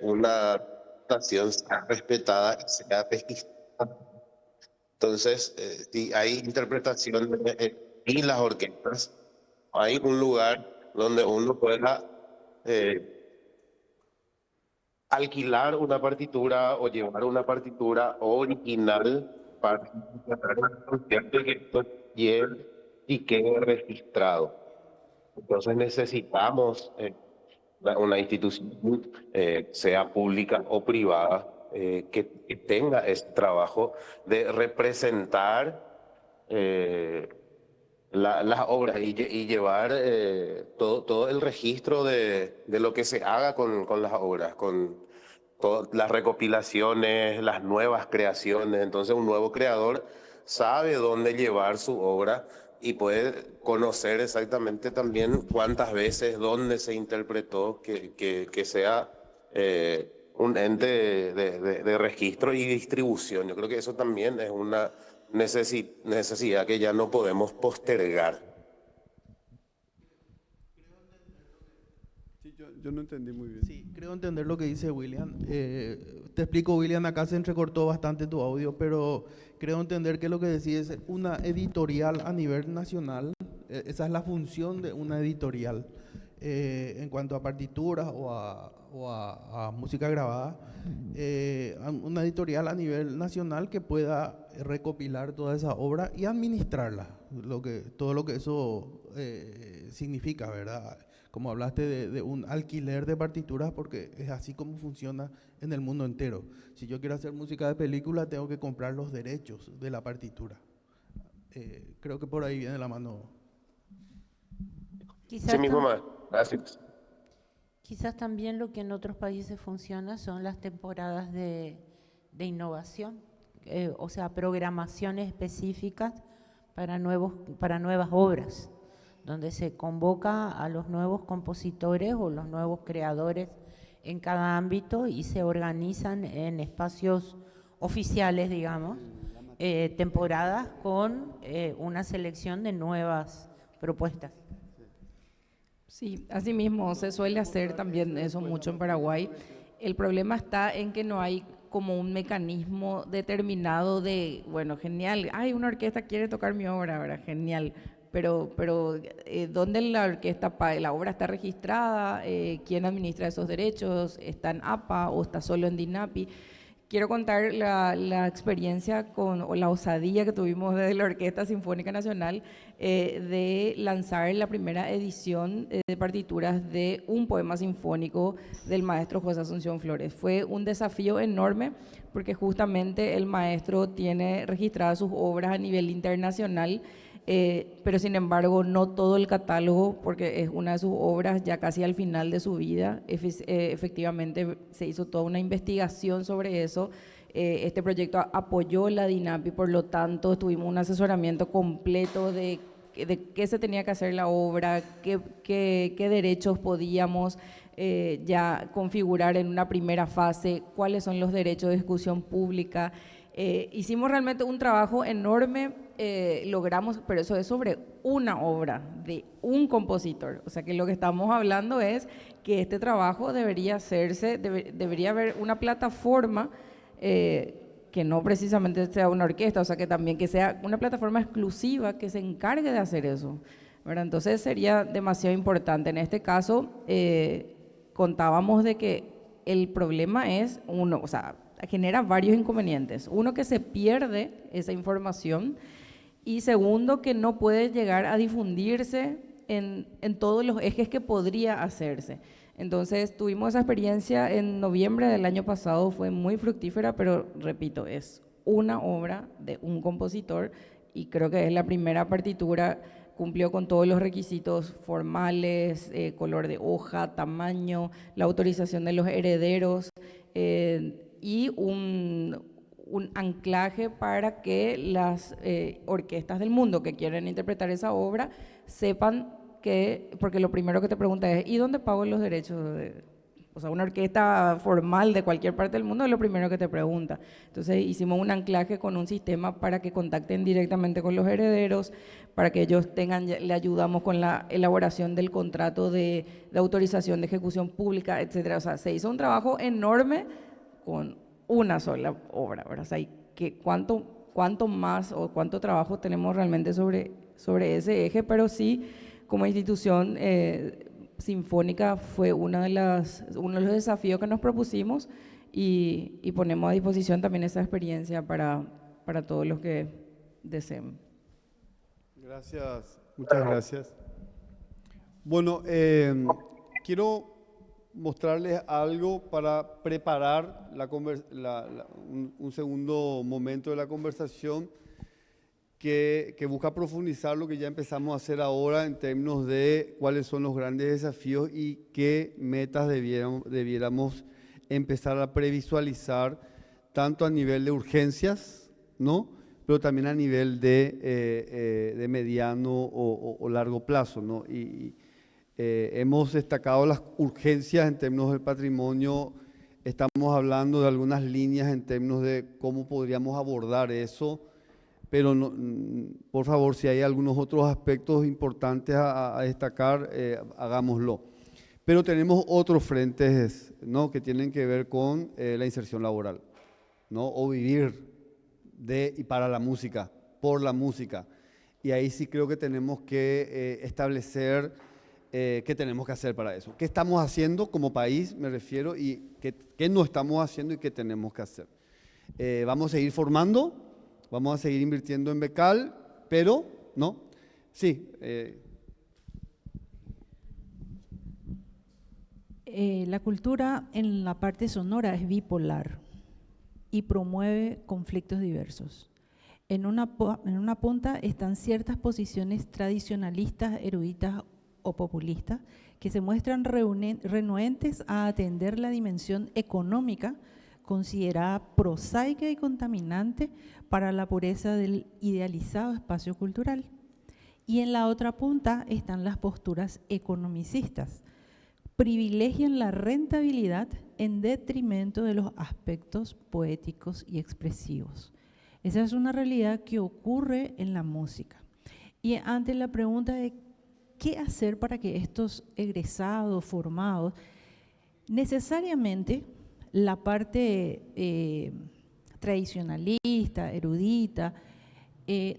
Speaker 11: una estación sea respetada y sea registrada. Entonces, si hay interpretación y las orquestas, hay un lugar donde uno pueda alquilar una partitura o llevar una partitura original para interpretar un concierto y que esto lleve y quede registrado. Entonces necesitamos una institución, sea pública o privada, que tenga ese trabajo de representar las obras y llevar todo el registro de lo que se haga con las obras, con todas las recopilaciones, las nuevas creaciones. Entonces un nuevo creador sabe dónde llevar su obra y puede conocer exactamente también cuántas veces, dónde se interpretó, que sea un ente de registro y distribución. Yo creo que eso también es una necesidad que ya no podemos postergar.
Speaker 16: Sí, yo no entendí muy bien.
Speaker 7: Sí, creo entender lo que dice William. Te explico, William, acá se entrecortó bastante tu audio, pero creo entender que lo que decís es una editorial a nivel nacional. Esa es la función de una editorial en cuanto a partituras o a música grabada. Una editorial a nivel nacional que pueda recopilar toda esa obra y administrarla, todo lo que eso significa, ¿verdad? Como hablaste de un alquiler de partituras, porque es así como funciona en el mundo entero. Si yo quiero hacer música de película, tengo que comprar los derechos de la partitura. Creo que por ahí viene la mano.
Speaker 11: Sí mismo, gracias.
Speaker 1: Quizás también lo que en otros países funciona son las temporadas de innovación, o sea, programaciones específicas para nuevas obras, donde se convoca a los nuevos compositores o los nuevos creadores en cada ámbito y se organizan en espacios oficiales, digamos, temporadas con una selección de nuevas propuestas.
Speaker 17: Sí, así mismo se suele hacer también eso mucho en Paraguay. El problema está en que no hay como un mecanismo determinado de, bueno, genial, hay una orquesta quiere tocar mi obra, ¿verdad? Genial. Pero ¿dónde la orquesta, la obra está registrada? ¿Quién administra esos derechos? ¿Está en APA o está solo en DINAPI? Quiero contar la experiencia o la osadía que tuvimos desde la Orquesta Sinfónica Nacional de lanzar la primera edición de partituras de un poema sinfónico del maestro José Asunción Flores. Fue un desafío enorme porque justamente el maestro tiene registradas sus obras a nivel internacional, pero sin embargo no todo el catálogo, porque es una de sus obras ya casi al final de su vida. Efectivamente se hizo toda una investigación sobre eso. Este proyecto apoyó la DINAPI, por lo tanto tuvimos un asesoramiento completo de qué se tenía que hacer la obra, qué derechos podíamos ya configurar en una primera fase, cuáles son los derechos de discusión pública. Hicimos realmente un trabajo enorme, logramos, pero eso es sobre una obra de un compositor. O sea que lo que estamos hablando es que este trabajo debería hacerse, debería haber una plataforma que no precisamente sea una orquesta, o sea que también que sea una plataforma exclusiva que se encargue de hacer eso, ¿verdad? Entonces sería demasiado importante. En este caso contábamos de que el problema es uno, o sea, genera varios inconvenientes. Uno, que se pierde esa información, y segundo, que no puede llegar a difundirse en todos los ejes que podría hacerse. Entonces tuvimos esa experiencia en noviembre del año pasado, fue muy fructífera, pero repito, es una obra de un compositor y creo que es la primera partitura, cumplió con todos los requisitos formales, color de hoja, tamaño, la autorización de los herederos, y un anclaje para que las orquestas del mundo que quieren interpretar esa obra sepan que, porque lo primero que te pregunta es ¿y dónde pago los derechos? O sea, una orquesta formal de cualquier parte del mundo es lo primero que te pregunta. Entonces hicimos un anclaje con un sistema para que contacten directamente con los herederos, para que ellos le ayudamos con la elaboración del contrato de autorización de ejecución pública, etcétera. O sea, se hizo un trabajo enorme con una sola obra, ¿verdad? O sea, cuánto más o cuánto trabajo tenemos realmente sobre ese eje, pero sí, como institución sinfónica fue uno de los desafíos que nos propusimos y ponemos a disposición también esa experiencia para todos los que deseen.
Speaker 16: Gracias, muchas gracias. Bueno, quiero mostrarles algo para preparar un segundo momento de la conversación que busca profundizar lo que ya empezamos a hacer ahora en términos de cuáles son los grandes desafíos y qué metas debiéramos empezar a previsualizar, tanto a nivel de urgencias, ¿no?, pero también a nivel de mediano o largo plazo, ¿no? Hemos destacado las urgencias en términos del patrimonio, estamos hablando de algunas líneas en términos de cómo podríamos abordar eso, pero no, por favor, si hay algunos otros aspectos importantes a destacar, hagámoslo. Pero tenemos otros frentes, ¿no?, que tienen que ver con la inserción laboral, ¿no?, o vivir de y para la música, por la música. Y ahí sí creo que tenemos que establecer qué tenemos que hacer para eso. ¿Qué estamos haciendo como país, me refiero, y qué no estamos haciendo y qué tenemos que hacer? Vamos a seguir formando, vamos a seguir invirtiendo en Becal, pero, ¿no? Sí.
Speaker 4: La cultura en la parte sonora es bipolar y promueve conflictos diversos. En una punta están ciertas posiciones tradicionalistas, eruditas o populistas que se muestran renuentes a atender la dimensión económica considerada prosaica y contaminante para la pureza del idealizado espacio cultural. Y en la otra punta están las posturas economicistas. Privilegian la rentabilidad en detrimento de los aspectos poéticos y expresivos. Esa es una realidad que ocurre en la música. Y ante la pregunta de qué hacer para que estos egresados, formados, necesariamente la parte tradicionalista, erudita,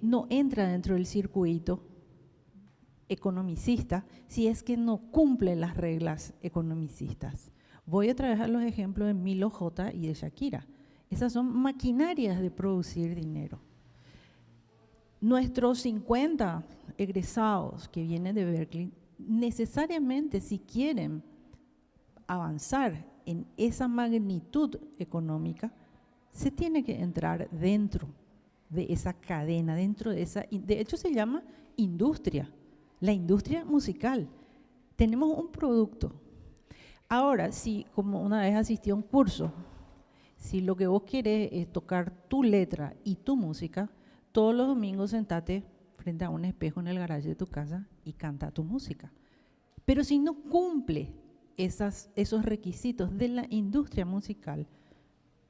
Speaker 4: no entra dentro del circuito economicista si es que no cumple las reglas economicistas. Voy a trabajar los ejemplos de Milo J. y de Shakira.
Speaker 2: Esas son maquinarias de producir dinero. Nuestros 50 egresados que vienen de Berklee, necesariamente si quieren avanzar en esa magnitud económica, se tiene que entrar dentro de esa cadena, dentro de esa, de hecho se llama industria, la industria musical. Tenemos un producto. Ahora, si como una vez asistí a un curso, si lo que vos querés es tocar tu letra y tu música, todos los domingos sentate frente a un espejo en el garaje de tu casa y canta tu música. Pero si no cumple esos requisitos de la industria musical,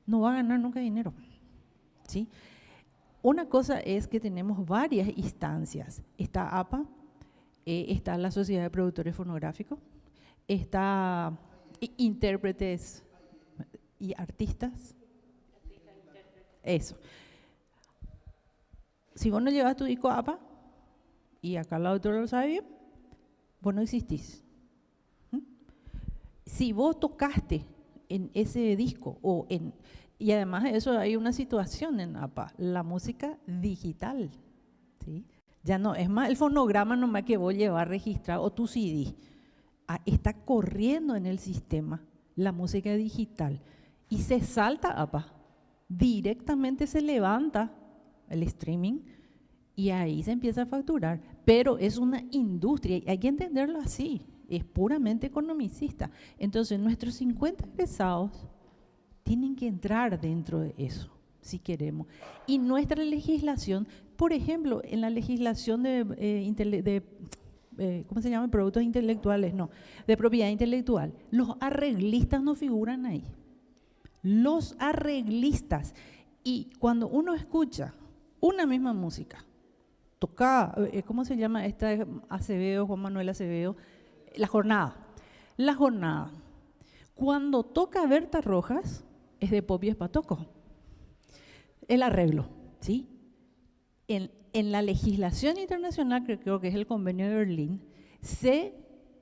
Speaker 2: no va a ganar nunca dinero, ¿sí? Una cosa es que tenemos varias instancias. Está APA, está la Sociedad de Productores Fonográficos, está intérpretes y artistas. Eso. Si vos no llevas tu disco a APA, y acá la autora lo sabe bien, vos no existís. Si vos tocaste en ese disco, y además de eso hay una situación en APA, la música digital, ¿sí? Ya no, es más el fonograma nomás que vos llevas a registrar, o tu CD, está corriendo en el sistema la música digital, y se salta APA, directamente se levanta el streaming, y ahí se empieza a facturar, pero es una industria, y hay que entenderlo así, es puramente economicista. Entonces nuestros 50 egresados tienen que entrar dentro de eso, si queremos. Y nuestra legislación, por ejemplo, en la legislación ¿cómo se llama? Productos intelectuales, no, de propiedad intelectual, los arreglistas no figuran ahí. Los arreglistas. Y cuando uno escucha una misma música, tocada, ¿cómo se llama esta? Acevedo, Juan Manuel Acevedo, La Jornada. La Jornada. Cuando toca Berta Rojas, es de Popi Espatoco. El arreglo, ¿sí? En la legislación internacional, que creo que es el Convenio de Berlín, se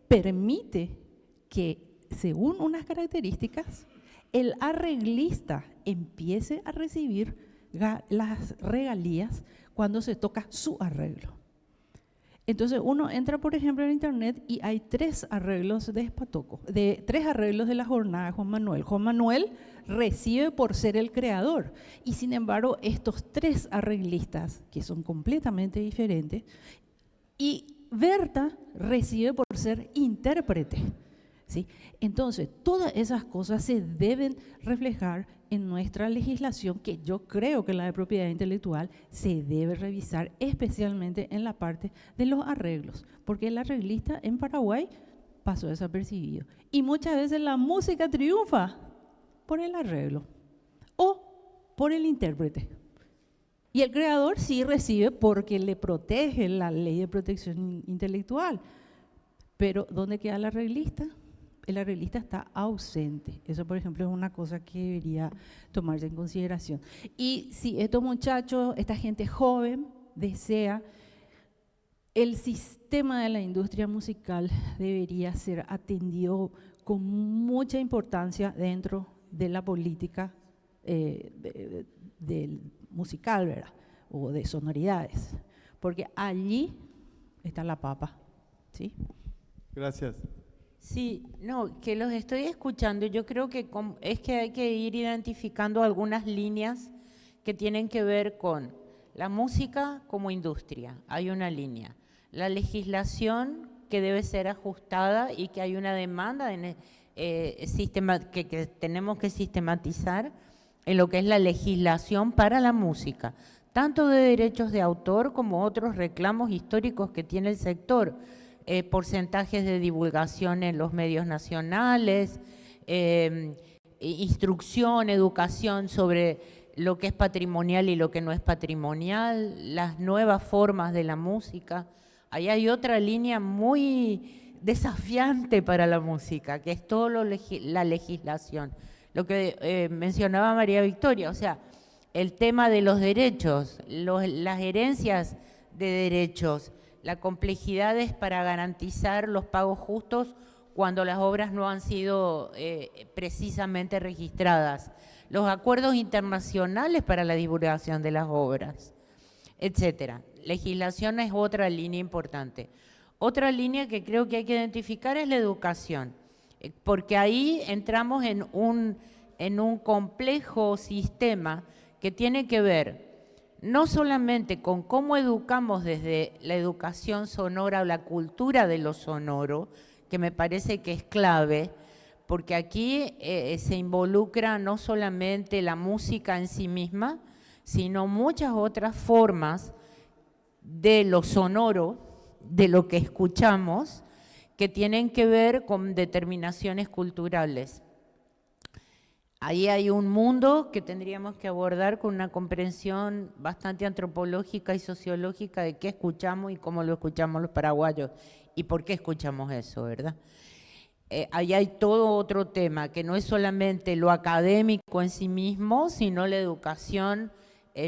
Speaker 2: permite que, según unas características, el arreglista empiece a recibir las regalías cuando se toca su arreglo. Entonces uno entra, por ejemplo, en internet y hay 3 arreglos de Espatoco, 3 arreglos de La Jornada de Juan Manuel. Juan Manuel recibe por ser el creador y sin embargo estos 3 arreglistas, que son completamente diferentes, y Berta recibe por ser intérprete, ¿sí? Entonces todas esas cosas se deben reflejar en nuestra legislación, que yo creo que la de propiedad intelectual se debe revisar, especialmente en la parte de los arreglos, porque el arreglista en Paraguay pasó desapercibido. Y muchas veces la música triunfa por el arreglo o por el intérprete. Y el creador sí recibe porque le protege la ley de protección intelectual. Pero ¿dónde queda el arreglista? El arreglista está ausente. Eso, por ejemplo, es una cosa que debería tomarse en consideración. Y si estos muchachos, esta gente joven, desea, el sistema de la industria musical debería ser atendido con mucha importancia dentro de la política del musical, ¿verdad? O de sonoridades. Porque allí está la papa, ¿sí?
Speaker 8: Gracias.
Speaker 1: Sí, no, que los estoy escuchando. Yo creo que es que hay que ir identificando algunas líneas que tienen que ver con la música como industria. Hay una línea. La legislación que debe ser ajustada y que hay una demanda que tenemos que sistematizar en lo que es la legislación para la música, tanto de derechos de autor como otros reclamos históricos que tiene el sector. Porcentajes de divulgación en los medios nacionales, instrucción, educación sobre lo que es patrimonial y lo que no es patrimonial, las nuevas formas de la música. Ahí hay otra línea muy desafiante para la música, que es todo la legislación. Lo que mencionaba María Victoria, o sea, el tema de los derechos, las herencias de derechos, la complejidad es para garantizar los pagos justos cuando las obras no han sido precisamente registradas. los acuerdos internacionales para la divulgación de las obras, etcétera. Legislación es otra línea importante. Otra línea que creo que hay que identificar es la educación, porque ahí entramos en un complejo sistema que tiene que ver no solamente con cómo educamos desde la educación sonora o la cultura de lo sonoro, que me parece que es clave, porque aquí se involucra no solamente la música en sí misma, sino muchas otras formas de lo sonoro, de lo que escuchamos, que tienen que ver con determinaciones culturales. Ahí hay un mundo que tendríamos que abordar con una comprensión bastante antropológica y sociológica de qué escuchamos y cómo lo escuchamos los paraguayos y por qué escuchamos eso, ¿verdad? Ahí hay todo otro tema, que no es solamente lo académico en sí mismo, sino la educación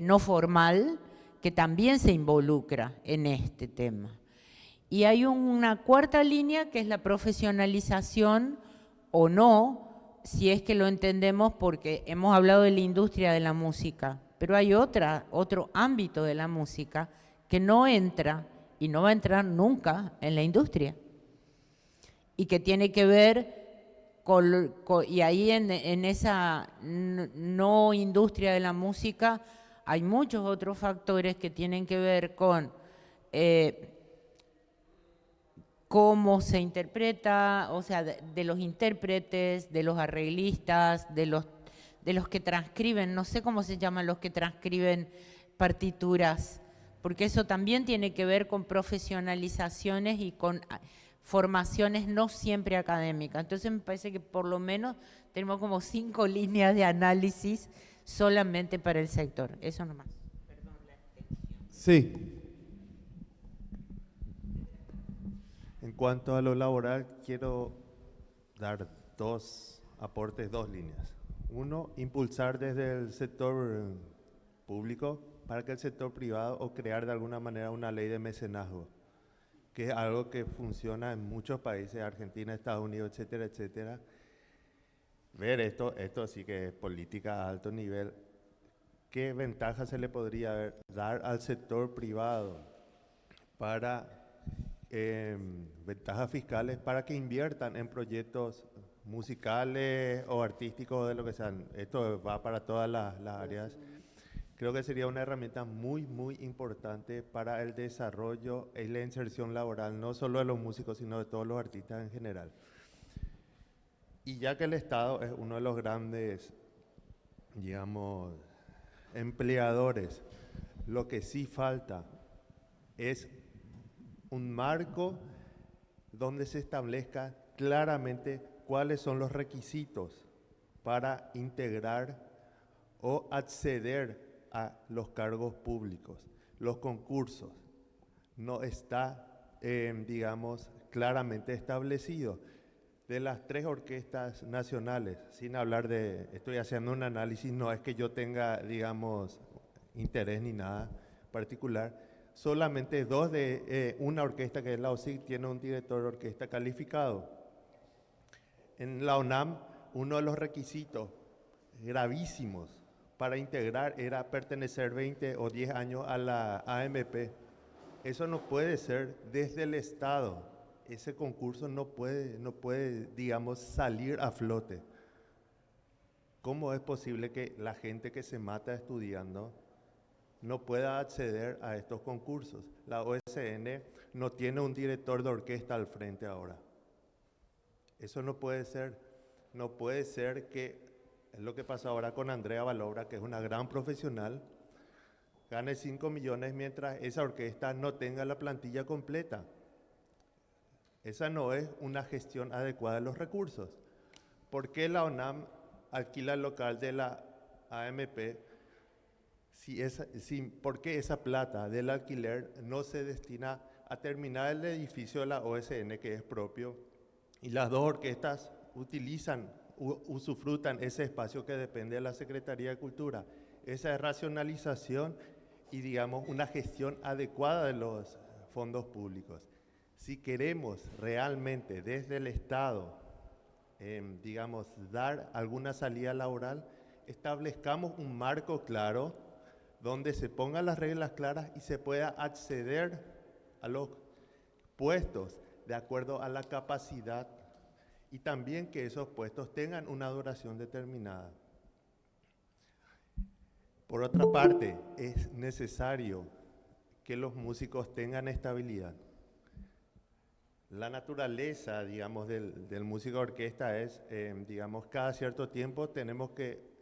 Speaker 1: no formal, que también se involucra en este tema. Y hay una cuarta línea que es la profesionalización o no, si es que lo entendemos, porque hemos hablado de la industria de la música, pero hay otro ámbito de la música que no entra y no va a entrar nunca en la industria y que tiene que ver y ahí en esa no industria de la música hay muchos otros factores que tienen que ver con cómo se interpreta, o sea, de los intérpretes, de los arreglistas, de los que transcriben, no sé cómo se llaman los que transcriben partituras, porque eso también tiene que ver con profesionalizaciones y con formaciones no siempre académicas. Entonces me parece que por lo menos tenemos como 5 líneas de análisis solamente para el sector. Eso nomás. Perdón, la extensión.
Speaker 16: Sí.
Speaker 8: En cuanto a lo laboral, quiero dar 2 aportes, 2 líneas. Uno, impulsar desde el sector público para que el sector privado, o crear de alguna manera una ley de mecenazgo, que es algo que funciona en muchos países, Argentina, Estados Unidos, etcétera, etcétera. Ver esto sí que es política a alto nivel. ¿Qué ventajas se le podría dar al sector privado para ventajas fiscales para que inviertan en proyectos musicales o artísticos, de lo que sean? Esto va para todas las áreas. Creo que sería una herramienta muy, muy importante para el desarrollo y la inserción laboral, no solo de los músicos, sino de todos los artistas en general. Y ya que el Estado es uno de los grandes, digamos, empleadores, lo que sí falta es un marco donde se establezca claramente cuáles son los requisitos para integrar o acceder a los cargos públicos. Los concursos no está, digamos, claramente establecido. De las 3 orquestas nacionales, sin hablar de, estoy haciendo un análisis, no es que yo tenga, digamos, interés ni nada particular, solamente 2 de una orquesta, que es la OSIC, tiene un director de orquesta calificado. En la UNAM, uno de los requisitos gravísimos para integrar era pertenecer 20 o 10 años a la AMP. Eso no puede ser desde el Estado. Ese concurso no puede, digamos, salir a flote. ¿Cómo es posible que la gente que se mata estudiando no pueda acceder a estos concursos? La OSN no tiene un director de orquesta al frente ahora. Eso no puede ser. No puede ser que, es lo que pasa ahora con Andrea Balobra, que es una gran profesional, gane 5 millones mientras esa orquesta no tenga la plantilla completa. Esa no es una gestión adecuada de los recursos. ¿Por qué la UNAM alquila el local de la AMP? ¿Por qué esa plata del alquiler no se destina a terminar el edificio de la OSN, que es propio, y las 2 orquestas usufrutan ese espacio que depende de la Secretaría de Cultura? Esa es racionalización y, digamos, una gestión adecuada de los fondos públicos. Si queremos realmente desde el Estado, digamos, dar alguna salida laboral, establezcamos un marco claro donde se pongan las reglas claras y se pueda acceder a los puestos de acuerdo a la capacidad y también que esos puestos tengan una duración determinada. Por otra parte, es necesario que los músicos tengan estabilidad. La naturaleza, digamos, del músico de orquesta es, digamos, cada cierto tiempo tenemos que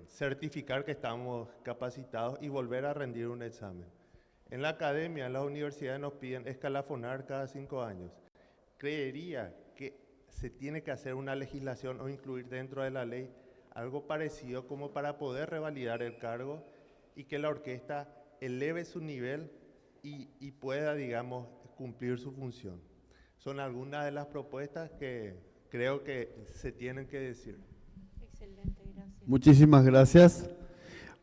Speaker 8: certificar que estamos capacitados y volver a rendir un examen. En la academia, en las universidades nos piden escalafonar cada 5 años. Creería que se tiene que hacer una legislación o incluir dentro de la ley algo parecido como para poder revalidar el cargo y que la orquesta eleve su nivel y pueda, digamos, cumplir su función. Son algunas de las propuestas que creo que se tienen que decir.
Speaker 1: Excelente, gracias.
Speaker 16: Muchísimas gracias.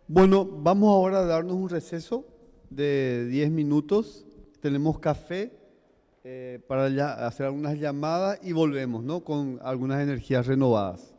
Speaker 16: Bueno, vamos ahora a darnos un receso de 10 minutos. Tenemos café para hacer algunas llamadas y volvemos, ¿no? Con algunas energías renovadas.